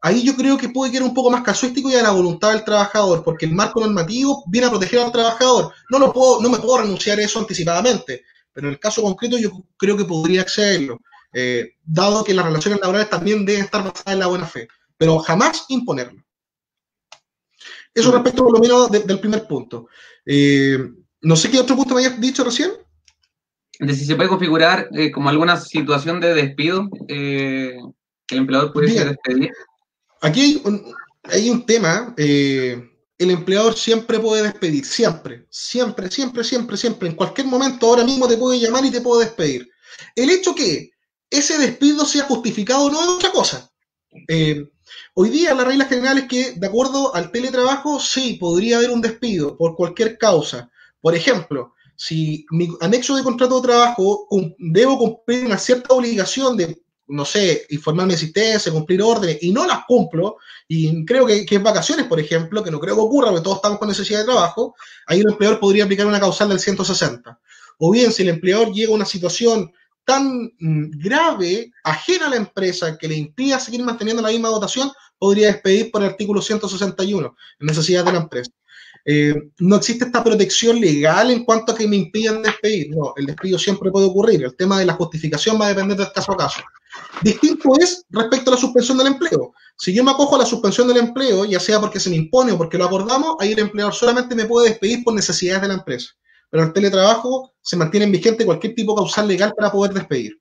Ahí yo creo que puede quedar un poco más casuístico y a la voluntad del trabajador, porque el marco normativo viene a proteger al trabajador. No me puedo renunciar a eso anticipadamente, pero en el caso concreto yo creo que podría accederlo, dado que las relaciones laborales también deben estar basadas en la buena fe, pero jamás imponerlo. Eso respecto por lo menos del primer punto. No sé qué otro punto me habías dicho recién. De si se puede configurar como alguna situación de despido que el empleador pudiese despedir. Aquí hay un tema. El empleador siempre puede despedir, siempre, en cualquier momento, ahora mismo te puede llamar y te puede despedir. El hecho que ese despido sea justificado no es otra cosa. Hoy día la regla general es que, de acuerdo al teletrabajo, sí, podría haber un despido por cualquier causa. Por ejemplo, si mi anexo de contrato de trabajo debo cumplir una cierta obligación de, no sé, informar mi asistencia, cumplir órdenes, y no las cumplo, y creo que es vacaciones, por ejemplo, que no creo que ocurra, porque todos estamos con necesidad de trabajo, ahí el empleador podría aplicar una causal del 160. O bien, si el empleador llega a una situación tan grave, ajena a la empresa, que le impida seguir manteniendo la misma dotación, podría despedir por el artículo 161, en necesidad de la empresa. No existe esta protección legal en cuanto a que me impidan despedir. No, el despido siempre puede ocurrir. El tema de la justificación va a depender del caso a caso. Distinto es respecto a la suspensión del empleo. Si yo me acojo a la suspensión del empleo, ya sea porque se me impone o porque lo acordamos, ahí el empleador solamente me puede despedir por necesidades de la empresa. Pero el teletrabajo se mantiene vigente cualquier tipo de causal legal para poder despedir,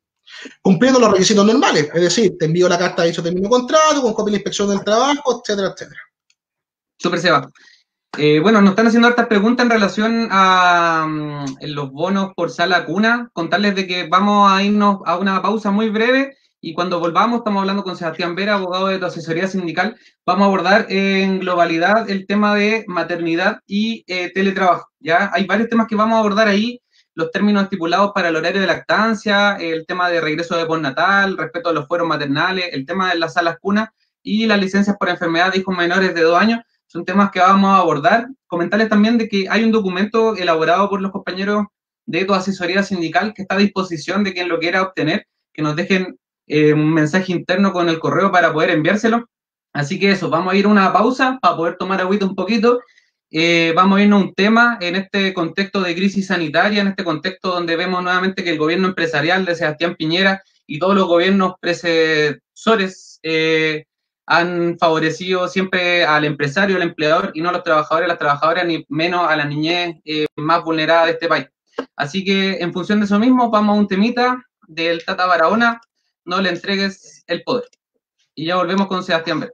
cumpliendo los requisitos normales, es decir, te envío la carta de dicho término de contrato, con copia de la inspección del trabajo, etcétera, etcétera. Súper, Seba. Bueno, nos están haciendo hartas preguntas en relación a los bonos por sala cuna. Contarles de que vamos a irnos a una pausa muy breve y cuando volvamos, estamos hablando con Sebastián Vera, abogado de tu asesoría sindical, vamos a abordar en globalidad el tema de maternidad y teletrabajo. ¿Ya? Hay varios temas que vamos a abordar ahí, los términos estipulados para el horario de lactancia, el tema de regreso de postnatal, respecto a los fueros maternales, el tema de las salas cunas y las licencias por enfermedad de hijos menores de 2 años. Son temas que vamos a abordar. Comentarles también de que hay un documento elaborado por los compañeros de tu asesoría sindical que está a disposición de quien lo quiera obtener, que nos dejen un mensaje interno con el correo para poder enviárselo. Así que eso, vamos a ir a una pausa para poder tomar agüita un poquito. Vamos a irnos a un tema en este contexto de crisis sanitaria, en este contexto donde vemos nuevamente que el gobierno empresarial de Sebastián Piñera y todos los gobiernos predecesores han favorecido siempre al empresario, al empleador, y no a los trabajadores, a las trabajadoras, ni menos a la niñez más vulnerada de este país. Así que, en función de eso mismo, vamos a un temita del Tata Barahona, no le entregues el poder. Y ya volvemos con Sebastián Vera.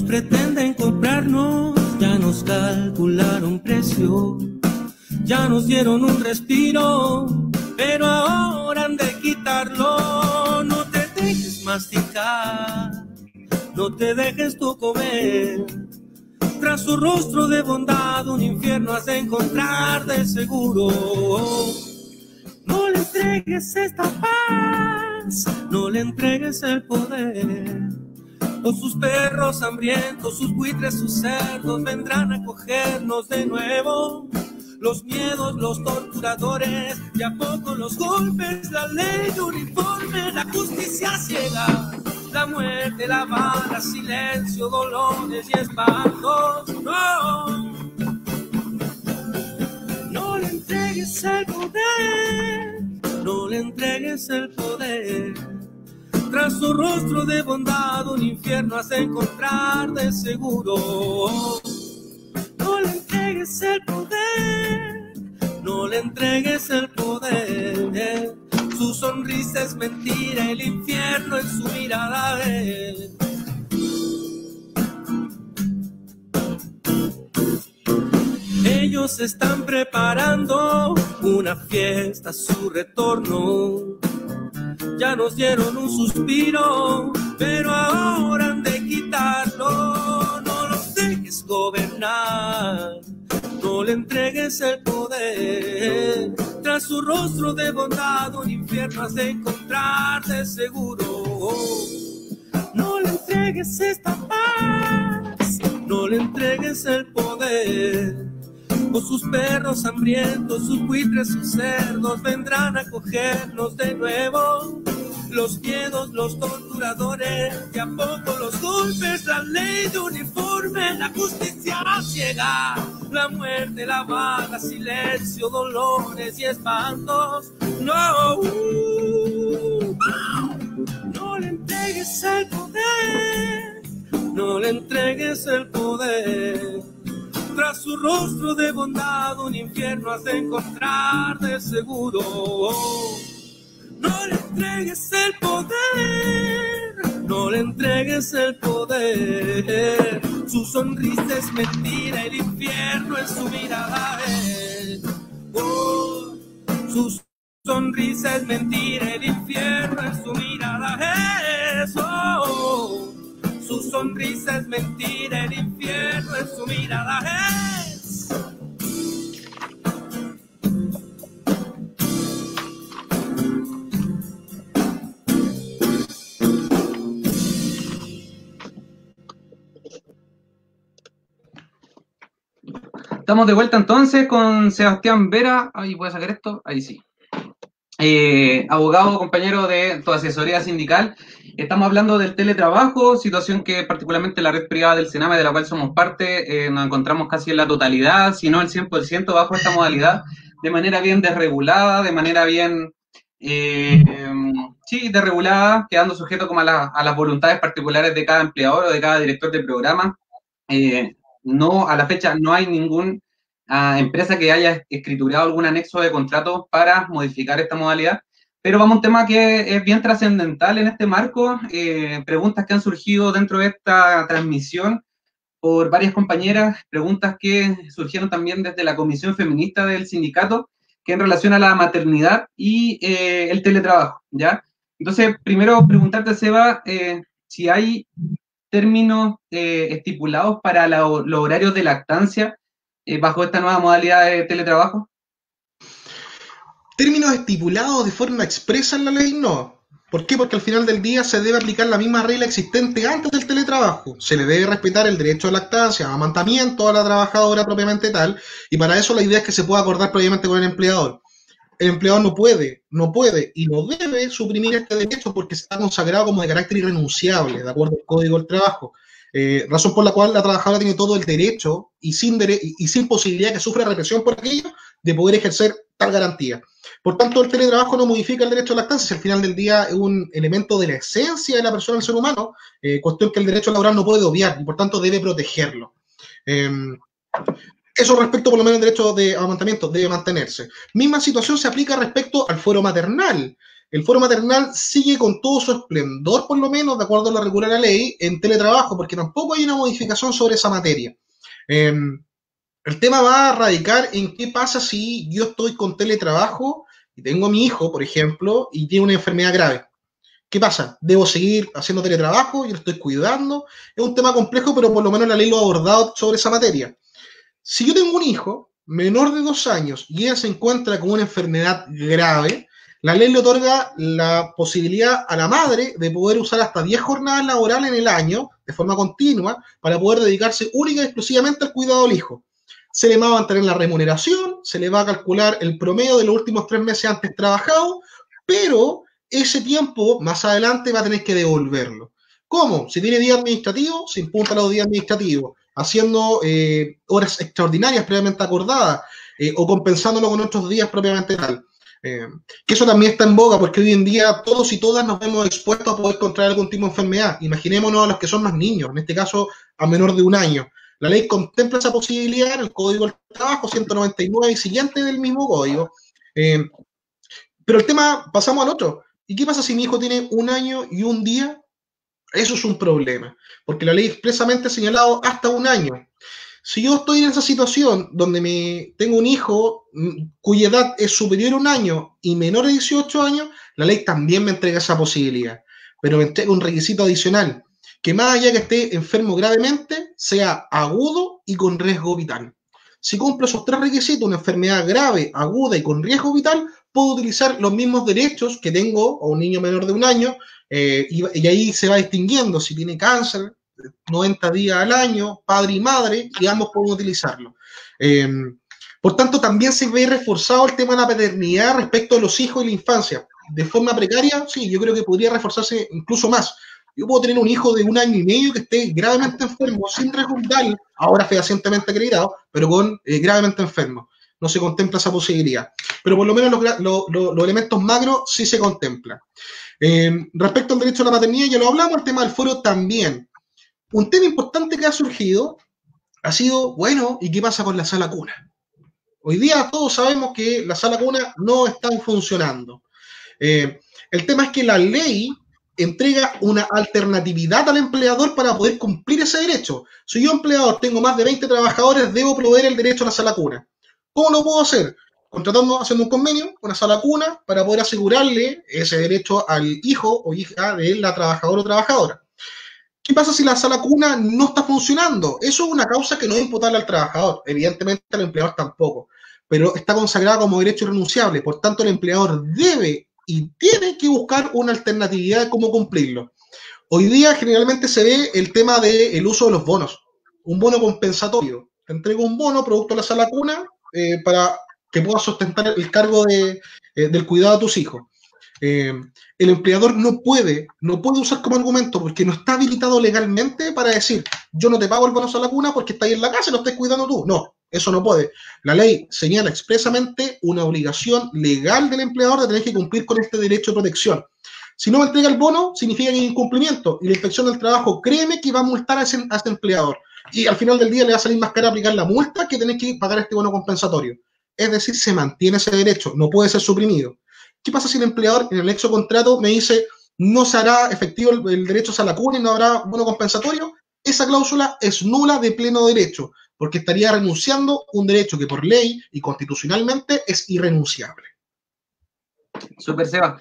Pretenden comprarnos, ya nos calcularon precio, ya nos dieron un respiro, pero ahora han de quitarlo. No te dejes masticar, no te dejes tú comer, tras su rostro de bondad un infierno has de encontrar de seguro. No le entregues esta paz, no le entregues el poder, o sus perros hambrientos, sus buitres, sus cerdos vendrán a cogernos de nuevo. los miedos, los torturadores, y a poco los golpes, la ley uniforme, la justicia ciega, la muerte, la bala, silencio, dolores y espantos. No, no le entregues el poder, no le entregues el poder. Tras su rostro de bondad un infierno has de encontrar de seguro. No le entregues el poder, no le entregues el poder. Su sonrisa es mentira, el infierno en su mirada es. Ellos están preparando una fiesta a su retorno. Ya nos dieron un suspiro, pero ahora han de quitarlo. No los dejes gobernar, no le entregues el poder. Tras su rostro de bondad un infierno has de encontrar de seguro. No le entregues esta paz, no le entregues el poder. Con sus perros hambrientos, sus buitres, sus cerdos vendrán a cogernos de nuevo. Los miedos, los torturadores, y a poco los golpes, la ley de uniforme, la justicia ciega, la muerte, la bala, silencio, dolores y espantos. No, no le entregues el poder, no le entregues el poder. Tras su rostro de bondad un infierno has de encontrar de seguro. No le entregues el poder, no le entregues el poder. Su sonrisa es mentira, el infierno en su mirada es. Oh, su sonrisa es mentira, el infierno en su mirada es. Oh, su sonrisa es mentira, el infierno en su mirada es. Estamos de vuelta entonces con Sebastián Vera. Ahí voy a sacar esto, ahí sí. Abogado, compañero de tu asesoría sindical. Estamos hablando del teletrabajo, situación que particularmente la red privada del Sename, de la cual somos parte, nos encontramos casi en la totalidad, si no el 100% bajo esta modalidad, de manera bien desregulada, de manera bien, sí, desregulada, quedando sujeto como a las voluntades particulares de cada empleador o de cada director de programa. No, a la fecha no hay ninguna empresa que haya escriturado algún anexo de contrato para modificar esta modalidad, pero vamos a un tema que es bien trascendental en este marco, preguntas que han surgido dentro de esta transmisión por varias compañeras, preguntas que surgieron también desde la Comisión Feminista del sindicato, que en relación a la maternidad y el teletrabajo, ¿ya? Entonces, primero preguntarte, Seba, si hay términos estipulados para los horarios de lactancia bajo esta nueva modalidad de teletrabajo. Términos estipulados de forma expresa en la ley, no. ¿Por qué? Porque al final del día se debe aplicar la misma regla existente antes del teletrabajo. Se le debe respetar el derecho a lactancia, a amamantamiento a la trabajadora propiamente tal, y para eso la idea es que se pueda acordar previamente con el empleador. El empleador no puede y no debe suprimir este derecho porque está consagrado como de carácter irrenunciable, de acuerdo al Código del Trabajo. Razón por la cual la trabajadora tiene todo el derecho y sin posibilidad de que sufra represión por aquello, de poder ejercer tal garantía. Por tanto, el teletrabajo no modifica el derecho a lactancia, si al final del día es un elemento de la esencia de la persona, del ser humano, cuestión que el derecho laboral no puede obviar y por tanto debe protegerlo. Eso respecto por lo menos al derecho de amamantamiento debe mantenerse. Misma situación se aplica respecto al fuero maternal. El fuero maternal sigue con todo su esplendor, por lo menos, de acuerdo a la regular ley, en teletrabajo, porque tampoco hay una modificación sobre esa materia. El tema va a radicar en qué pasa si yo estoy con teletrabajo y tengo a mi hijo, por ejemplo, y tiene una enfermedad grave. ¿Qué pasa? ¿Debo seguir haciendo teletrabajo? ¿Yo lo estoy cuidando? Es un tema complejo, pero por lo menos la ley lo ha abordado sobre esa materia. Si yo tengo un hijo menor de 2 años y él se encuentra con una enfermedad grave, la ley le otorga la posibilidad a la madre de poder usar hasta 10 jornadas laborales en el año, de forma continua, para poder dedicarse única y exclusivamente al cuidado del hijo. se le va a mantener la remuneración, se le va a calcular el promedio de los últimos 3 meses antes trabajados, pero ese tiempo más adelante va a tener que devolverlo. ¿Cómo? Si tiene día administrativo, se imputa los días administrativos, haciendo horas extraordinarias previamente acordadas o compensándolo con otros días propiamente tal. Que eso también está en boga porque hoy en día todos y todas nos vemos expuestos a poder contraer algún tipo de enfermedad. Imaginémonos a los que son más niños, en este caso a menor de 1 año. La ley contempla esa posibilidad en el Código del Trabajo 199 y siguiente del mismo código. Pero el tema, pasamos al otro. ¿Y qué pasa si mi hijo tiene 1 año y 1 día? Eso es un problema, porque la ley expresamente ha señalado hasta 1 año. Si yo estoy en esa situación donde tengo un hijo cuya edad es superior a 1 año y menor de 18 años, la ley también me entrega esa posibilidad, pero me entrega un requisito adicional, que más allá que esté enfermo gravemente, sea agudo y con riesgo vital. Si cumplo esos 3 requisitos, una enfermedad grave, aguda y con riesgo vital, puedo utilizar los mismos derechos que tengo a un niño menor de 1 año, y ahí se va distinguiendo si tiene cáncer, 90 días al año, padre y madre, y ambos pueden utilizarlo. Por tanto, también se ve reforzado el tema de la paternidad respecto a los hijos y la infancia. De forma precaria, sí, yo creo que podría reforzarse incluso más. Yo puedo tener un hijo de 1 año y medio que esté gravemente enfermo, sin riesgo vital, ahora fehacientemente acreditado, pero con gravemente enfermo. No se contempla esa posibilidad. Pero por lo menos los elementos macro sí se contemplan. Respecto al derecho a la paternidad, ya lo hablamos, el tema del fuero también. Un tema importante que ha surgido ha sido, bueno, ¿y qué pasa con la sala cuna? Hoy día todos sabemos que la sala cuna no está funcionando. El tema es que la ley entrega una alternatividad al empleador para poder cumplir ese derecho. Si yo, empleador, tengo más de 20 trabajadores, debo proveer el derecho a la sala cuna. ¿Cómo lo puedo hacer? Haciendo un convenio con la sala cuna para poder asegurarle ese derecho al hijo o hija de la trabajadora o trabajadora. ¿Qué pasa si la sala cuna no está funcionando? Eso es una causa que no es imputable al trabajador, evidentemente al empleador tampoco, pero está consagrada como derecho irrenunciable, por tanto el empleador debe y tiene que buscar una alternatividad de cómo cumplirlo. Hoy día generalmente se ve el tema del uso de los bonos, un bono compensatorio. Te entrego un bono producto de la sala cuna para que puedas sustentar el cargo del cuidado de tus hijos. El empleador no puede usar como argumento porque no está habilitado legalmente para decir yo no te pago el bono a la cuna porque está ahí en la casa y lo estás cuidando tú. No, eso no puede. La ley señala expresamente una obligación legal del empleador de tener que cumplir con este derecho de protección. Si no me entrega el bono, significa que hay incumplimiento y la inspección del trabajo, créeme que va a multar a ese empleador. Y al final del día le va a salir más cara aplicar la multa que tener que pagar este bono compensatorio. Es decir, se mantiene ese derecho, no puede ser suprimido. ¿Qué pasa si el empleador en el anexo contrato me dice no se hará efectivo el derecho a la cuna y no habrá bono compensatorio? Esa cláusula es nula de pleno derecho, porque estaría renunciando a un derecho que por ley y constitucionalmente es irrenunciable. Super, Seba.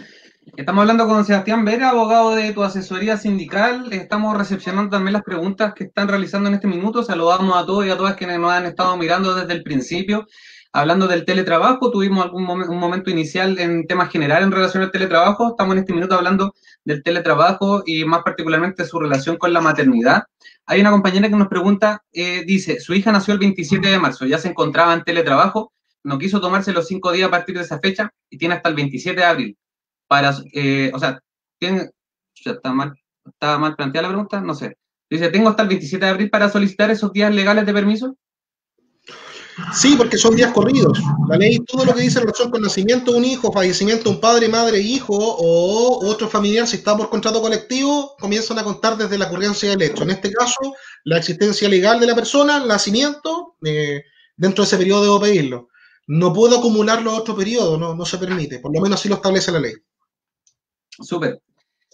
Estamos hablando con Sebastián Vera, abogado de tu asesoría sindical. Estamos recepcionando también las preguntas que están realizando en este minuto. Saludamos a todos y a todas quienes nos han estado mirando desde el principio. Hablando del teletrabajo, tuvimos un momento inicial en temas generales en relación al teletrabajo. Estamos en este minuto hablando del teletrabajo y más particularmente su relación con la maternidad. Hay una compañera que nos pregunta, dice, su hija nació el 27 de marzo, ya se encontraba en teletrabajo, no quiso tomarse los 5 días a partir de esa fecha y tiene hasta el 27 de abril. ¿Está mal planteada la pregunta? No sé. Dice, tengo hasta el 27 de abril para solicitar esos días legales de permiso. Sí, porque son días corridos. La ley, todo lo que dice en relación con nacimiento de un hijo, fallecimiento de un padre, madre, hijo o otro familiar, si está por contrato colectivo, comienzan a contar desde la ocurrencia del hecho. En este caso, la existencia legal de la persona, el nacimiento, dentro de ese periodo debo pedirlo. No puedo acumularlo a otro periodo, no se permite. Por lo menos así lo establece la ley. Súper.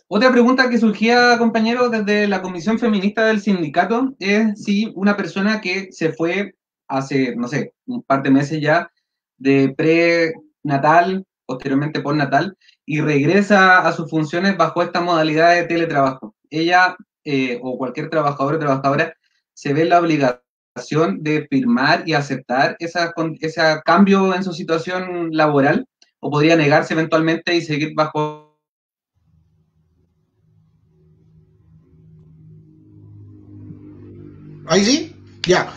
Otra pregunta que surgía, compañero, desde la comisión feminista del sindicato es si una persona que se fue hace, no sé, un par de meses ya, de prenatal, posteriormente postnatal, y regresa a sus funciones bajo esta modalidad de teletrabajo. Ella o cualquier trabajador o trabajadora se ve en la obligación de firmar y aceptar ese cambio en su situación laboral, o podría negarse eventualmente y seguir bajo... ¿Ahí sí? Ya.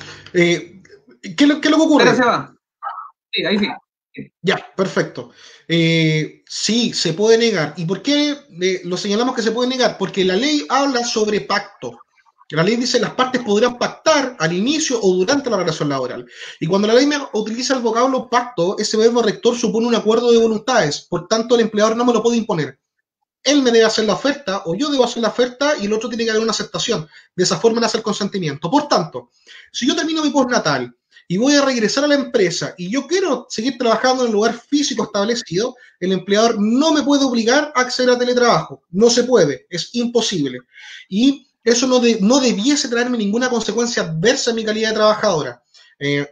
¿Qué es lo que ocurre? Espera, Seba. Sí, ahí sí. Ya, perfecto. Sí, se puede negar. ¿Y por qué lo señalamos que se puede negar? Porque la ley habla sobre pacto. La ley dice las partes podrán pactar al inicio o durante la relación laboral. Y cuando la ley utiliza el vocablo pacto, ese verbo rector supone un acuerdo de voluntades. Por tanto, el empleador no me lo puede imponer. Él me debe hacer la oferta o yo debo hacer la oferta y el otro tiene que haber una aceptación. De esa forma nace el consentimiento. Por tanto, si yo termino mi postnatal y voy a regresar a la empresa y yo quiero seguir trabajando en el lugar físico establecido, el empleador no me puede obligar a acceder a teletrabajo. No se puede, es imposible. Y eso no debiese traerme ninguna consecuencia adversa en mi calidad de trabajadora.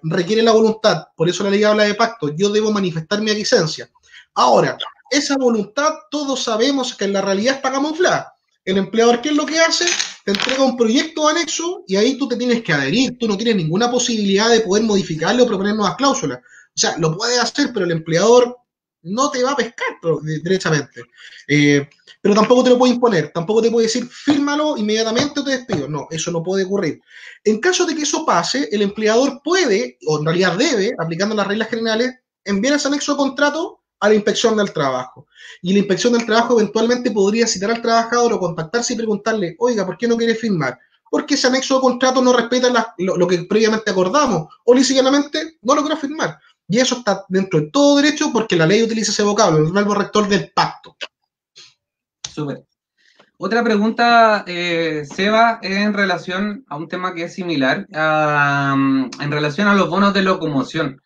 Requiere la voluntad, por eso la ley habla de pacto. Yo debo manifestar mi licencia. Ahora, esa voluntad todos sabemos que en la realidad está camuflada. El empleador, ¿qué es lo que hace? Te entrega un proyecto anexo y ahí tú te tienes que adherir. Tú no tienes ninguna posibilidad de poder modificarlo o proponer nuevas cláusulas. O sea, lo puedes hacer, pero el empleador no te va a pescar derechamente. Pero tampoco te lo puede imponer. Tampoco te puede decir, fírmalo inmediatamente o te despido. No, eso no puede ocurrir. En caso de que eso pase, el empleador puede, o en realidad debe, aplicando las reglas generales, enviar ese anexo de contrato a la inspección del trabajo. Y la inspección del trabajo eventualmente podría citar al trabajador o contactarse y preguntarle, oiga, ¿por qué no quiere firmar? Porque ese anexo de contrato no respeta lo que previamente acordamos, o lisianamente no lo quiero firmar. Y eso está dentro de todo derecho porque la ley utiliza ese vocablo, el verbo rector del pacto. Súper. Otra pregunta, Seba, en relación a un tema que es similar, en relación a los bonos de locomoción.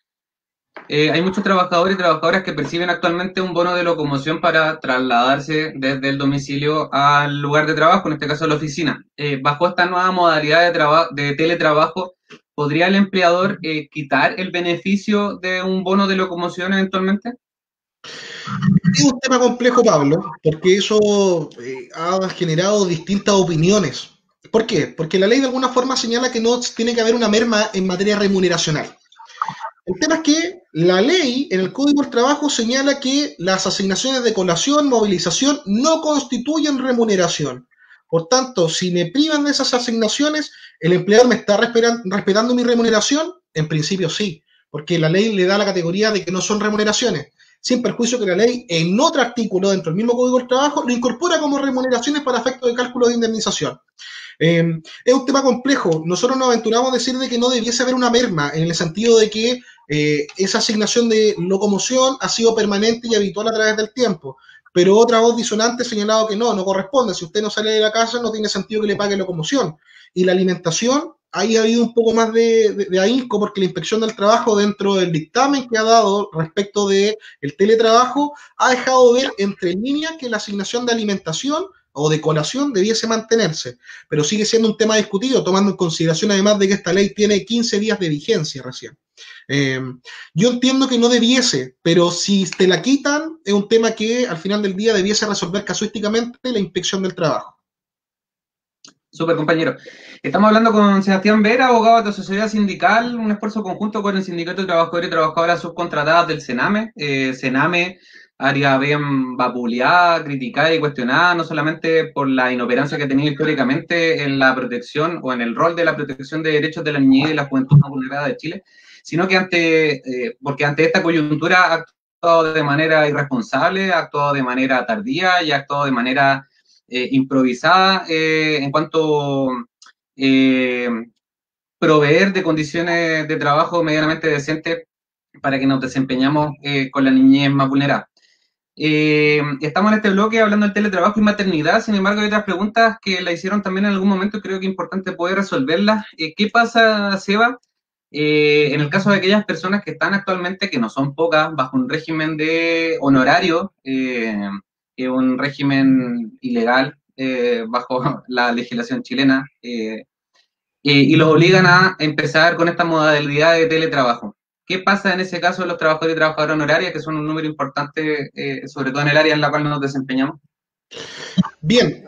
Hay muchos trabajadores y trabajadoras que perciben actualmente un bono de locomoción para trasladarse desde el domicilio al lugar de trabajo, en este caso a la oficina. Bajo esta nueva modalidad de teletrabajo, ¿podría el empleador quitar el beneficio de un bono de locomoción eventualmente? Es un tema complejo, Pablo, porque eso ha generado distintas opiniones. ¿Por qué? Porque la ley de alguna forma señala que no tiene que haber una merma en materia remuneracional. El tema es que la ley en el Código del Trabajo señala que las asignaciones de colación, movilización no constituyen remuneración. Por tanto, si me privan de esas asignaciones, ¿el empleador me está respetando mi remuneración? En principio sí, porque la ley le da la categoría de que no son remuneraciones, sin perjuicio que la ley en otro artículo dentro del mismo Código del Trabajo lo incorpora como remuneraciones para efectos de cálculo de indemnización. Es un tema complejo. Nosotros nos aventuramos a decir de que no debiese haber una merma, en el sentido de que esa asignación de locomoción ha sido permanente y habitual a través del tiempo. Pero otra voz disonante ha señalado que no corresponde. Si usted no sale de la casa, no tiene sentido que le pague locomoción. Y la alimentación, ahí ha habido un poco más de ahínco, porque la Inspección del Trabajo, dentro del dictamen que ha dado respecto del teletrabajo, ha dejado ver entre líneas que la asignación de alimentación o de colación debiese mantenerse, pero sigue siendo un tema discutido, tomando en consideración además de que esta ley tiene 15 días de vigencia recién. Yo entiendo que no debiese, pero si te la quitan, es un tema que al final del día debiese resolver casuísticamente la Inspección del Trabajo. Súper, compañero. Estamos hablando con Sebastián Vera, abogado de la Sociedad Sindical, un esfuerzo conjunto con el Sindicato de Trabajadores y Trabajadoras Subcontratadas del Sename. Sename, área bien vapuleada, criticada y cuestionada, no solamente por la inoperancia que ha tenido históricamente en la protección o en el rol de la protección de derechos de la niñez y la juventud no vulnerada de Chile, sino que porque ante esta coyuntura ha actuado de manera irresponsable, ha actuado de manera tardía y ha actuado de manera improvisada en cuanto proveer de condiciones de trabajo medianamente decentes para que nos desempeñamos con la niñez más vulnerada. Estamos en este bloque hablando del teletrabajo y maternidad, sin embargo hay otras preguntas que la hicieron también en algún momento y creo que es importante poder resolverlas. ¿Qué pasa, Seba, en el caso de aquellas personas que están actualmente, que no son pocas, bajo un régimen de honorario, un régimen ilegal bajo la legislación chilena, y los obligan a empezar con esta modalidad de teletrabajo? ¿Qué pasa en ese caso de los trabajadores y trabajadoras honorarias, que son un número importante, sobre todo en el área en la cual nos desempeñamos? Bien,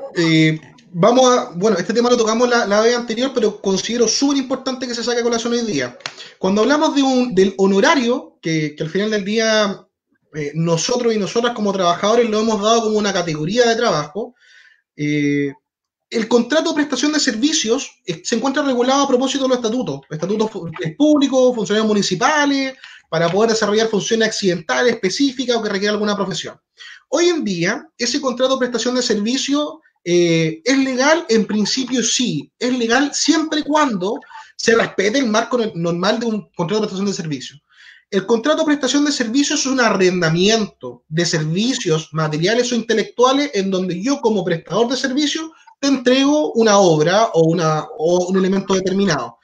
bueno, este tema lo tocamos la vez anterior, pero considero súper importante que se saque a colación hoy día. Cuando hablamos del honorario, que al final del día nosotros y nosotras como trabajadores lo hemos dado como una categoría de trabajo, el contrato de prestación de servicios se encuentra regulado a propósito de los estatutos públicos, funcionarios municipales, para poder desarrollar funciones accidentales específicas o que requieran alguna profesión. Hoy en día, ese contrato de prestación de servicio ¿es legal? En principio sí, es legal siempre y cuando se respete el marco normal de un contrato de prestación de servicio. El contrato de prestación de servicios es un arrendamiento de servicios materiales o intelectuales en donde yo como prestador de servicios te entrego una obra o un elemento determinado.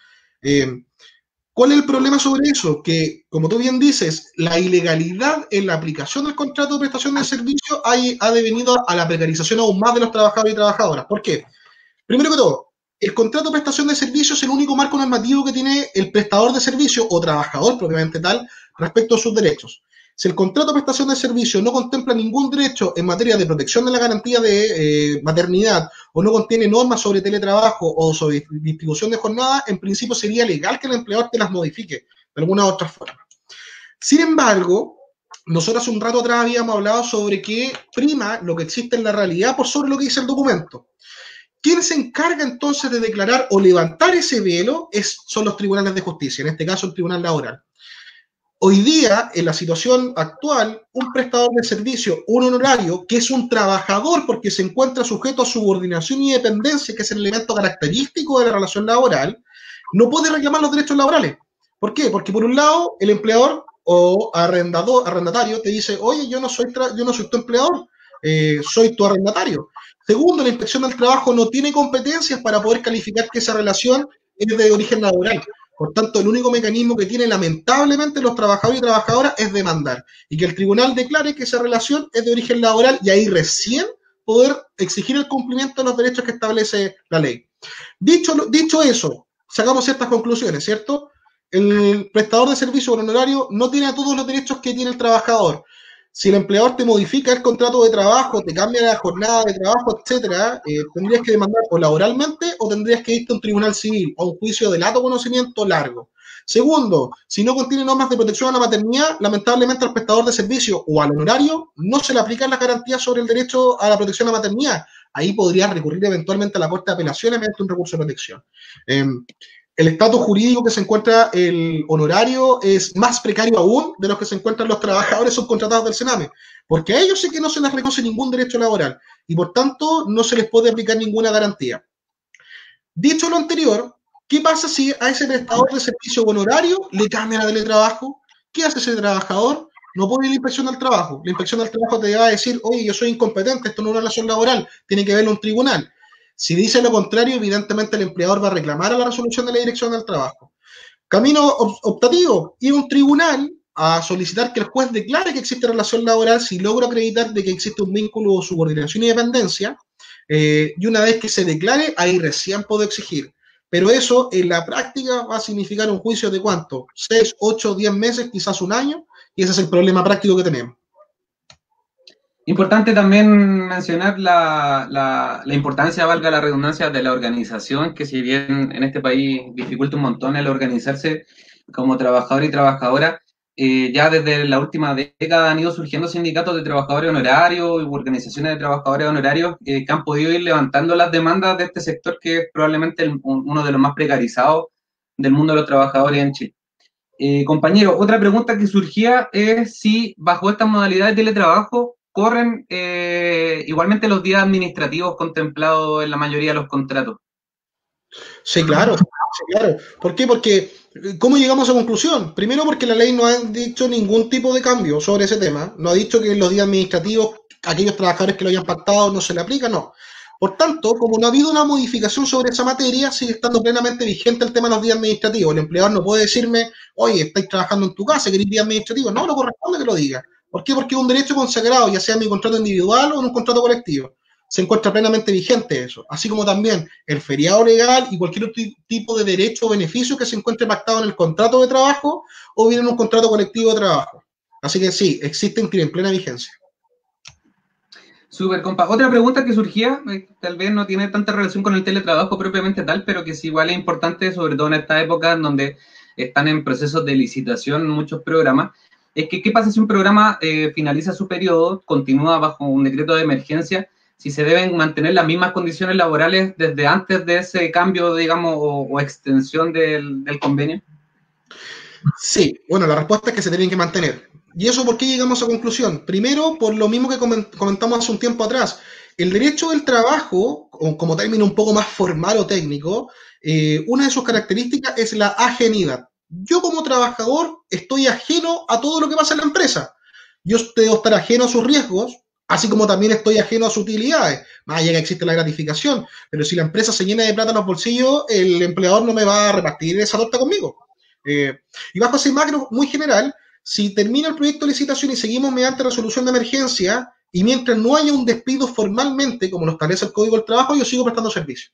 ¿Cuál es el problema sobre eso? Que, como tú bien dices, la ilegalidad en la aplicación del contrato de prestación de servicio ha devenido a la precarización aún más de los trabajadores y trabajadoras. ¿Por qué? Primero que todo, el contrato de prestación de servicio es el único marco normativo que tiene el prestador de servicio o trabajador propiamente tal respecto a sus derechos. Si el contrato de prestación de servicio no contempla ningún derecho en materia de protección de la garantía de maternidad o no contiene normas sobre teletrabajo o sobre distribución de jornada, en principio sería legal que el empleador te las modifique de alguna u otra forma. Sin embargo, nosotros hace un rato atrás habíamos hablado sobre que prima lo que existe en la realidad por sobre lo que dice el documento. ¿Quién se encarga entonces de declarar o levantar ese velo? Son los tribunales de justicia, en este caso el tribunal laboral. Hoy día, en la situación actual, un prestador de servicio, un honorario, que es un trabajador porque se encuentra sujeto a subordinación y dependencia, que es el elemento característico de la relación laboral, no puede reclamar los derechos laborales. ¿Por qué? Porque por un lado, el empleador o arrendatario te dice, oye, yo no soy tu empleador, soy tu arrendatario. Segundo, la inspección del trabajo no tiene competencias para poder calificar que esa relación es de origen laboral. Por tanto, el único mecanismo que tienen lamentablemente los trabajadores y trabajadoras es demandar y que el tribunal declare que esa relación es de origen laboral y ahí recién poder exigir el cumplimiento de los derechos que establece la ley. Dicho eso, sacamos ciertas conclusiones, ¿cierto? El prestador de servicio o honorario no tiene todos los derechos que tiene el trabajador. Si el empleador te modifica el contrato de trabajo, te cambia la jornada de trabajo, etcétera, tendrías que demandar o laboralmente o tendrías que irte a un tribunal civil o a un juicio de lato conocimiento largo. Segundo, si no contiene normas de protección a la maternidad, lamentablemente al prestador de servicio o al honorario no se le aplican las garantías sobre el derecho a la protección a la maternidad. Ahí podrías recurrir eventualmente a la Corte de Apelaciones mediante un recurso de protección. El estatus jurídico que se encuentra el honorario es más precario aún de los que se encuentran los trabajadores subcontratados del Sename, porque a ellos sí que no se les reconoce ningún derecho laboral y por tanto no se les puede aplicar ninguna garantía. Dicho lo anterior, ¿qué pasa si a ese prestador de servicio honorario le cambian a teletrabajo? ¿Qué hace ese trabajador? No puede ir a la inspección del trabajo. La inspección del trabajo te va a decir, oye, yo soy incompetente, esto no es una relación laboral, tiene que verlo un tribunal. Si dice lo contrario, evidentemente el empleador va a reclamar a la resolución de la dirección del trabajo. Camino optativo, ir a un tribunal a solicitar que el juez declare que existe relación laboral si logra acreditar de que existe un vínculo de subordinación y dependencia, y una vez que se declare, ahí recién puedo exigir. Pero eso en la práctica va a significar un juicio de ¿cuánto? 6, 8, 10 meses, quizás un año, y ese es el problema práctico que tenemos. Importante también mencionar la importancia, valga la redundancia, de la organización, que si bien en este país dificulta un montón el organizarse como trabajador y trabajadora, ya desde la última década han ido surgiendo sindicatos de trabajadores honorarios y organizaciones de trabajadores honorarios que han podido ir levantando las demandas de este sector que es probablemente uno de los más precarizados del mundo de los trabajadores en Chile. Compañero, otra pregunta que surgía es si bajo esta modalidad de teletrabajo corren igualmente los días administrativos contemplados en la mayoría de los contratos. Sí, claro. ¿Por qué? Porque, ¿cómo llegamos a esa conclusión? Primero porque la ley no ha dicho ningún tipo de cambio sobre ese tema. No ha dicho que en los días administrativos aquellos trabajadores que lo hayan pactado no se le aplica, no. Por tanto, como no ha habido una modificación sobre esa materia, sigue estando plenamente vigente el tema de los días administrativos. El empleador no puede decirme, oye, estáis trabajando en tu casa, ¿queréis días administrativos? No, no corresponde que lo diga. ¿Por qué? Porque es un derecho consagrado, ya sea en mi contrato individual o en un contrato colectivo. Se encuentra plenamente vigente eso. Así como también el feriado legal y cualquier otro tipo de derecho o beneficio que se encuentre pactado en el contrato de trabajo o bien en un contrato colectivo de trabajo. Así que sí, existen, tienen plena vigencia. Súper, compa. Otra pregunta que surgía, tal vez no tiene tanta relación con el teletrabajo propiamente tal, pero que sí igual es importante, sobre todo en esta época en donde están en procesos de licitación muchos programas, es que ¿qué pasa si un programa finaliza su periodo, continúa bajo un decreto de emergencia, si se deben mantener las mismas condiciones laborales desde antes de ese cambio, digamos, o extensión del convenio. Sí, bueno, la respuesta es que se tienen que mantener. ¿Y eso por qué llegamos a esa conclusión? Primero, por lo mismo que comentamos hace un tiempo atrás. El derecho del trabajo, como término un poco más formal o técnico, una de sus características es la ajenidad. Yo como trabajador estoy ajeno a todo lo que pasa en la empresa. Yo debo estar ajeno a sus riesgos, así como también estoy ajeno a sus utilidades. Más allá que existe la gratificación, pero si la empresa se llena de plata en los bolsillos, el empleador no me va a repartir esa torta conmigo. Y bajo ese macro muy general, si termina el proyecto de licitación y seguimos mediante resolución de emergencia, y mientras no haya un despido formalmente, como lo establece el Código del Trabajo, yo sigo prestando servicio.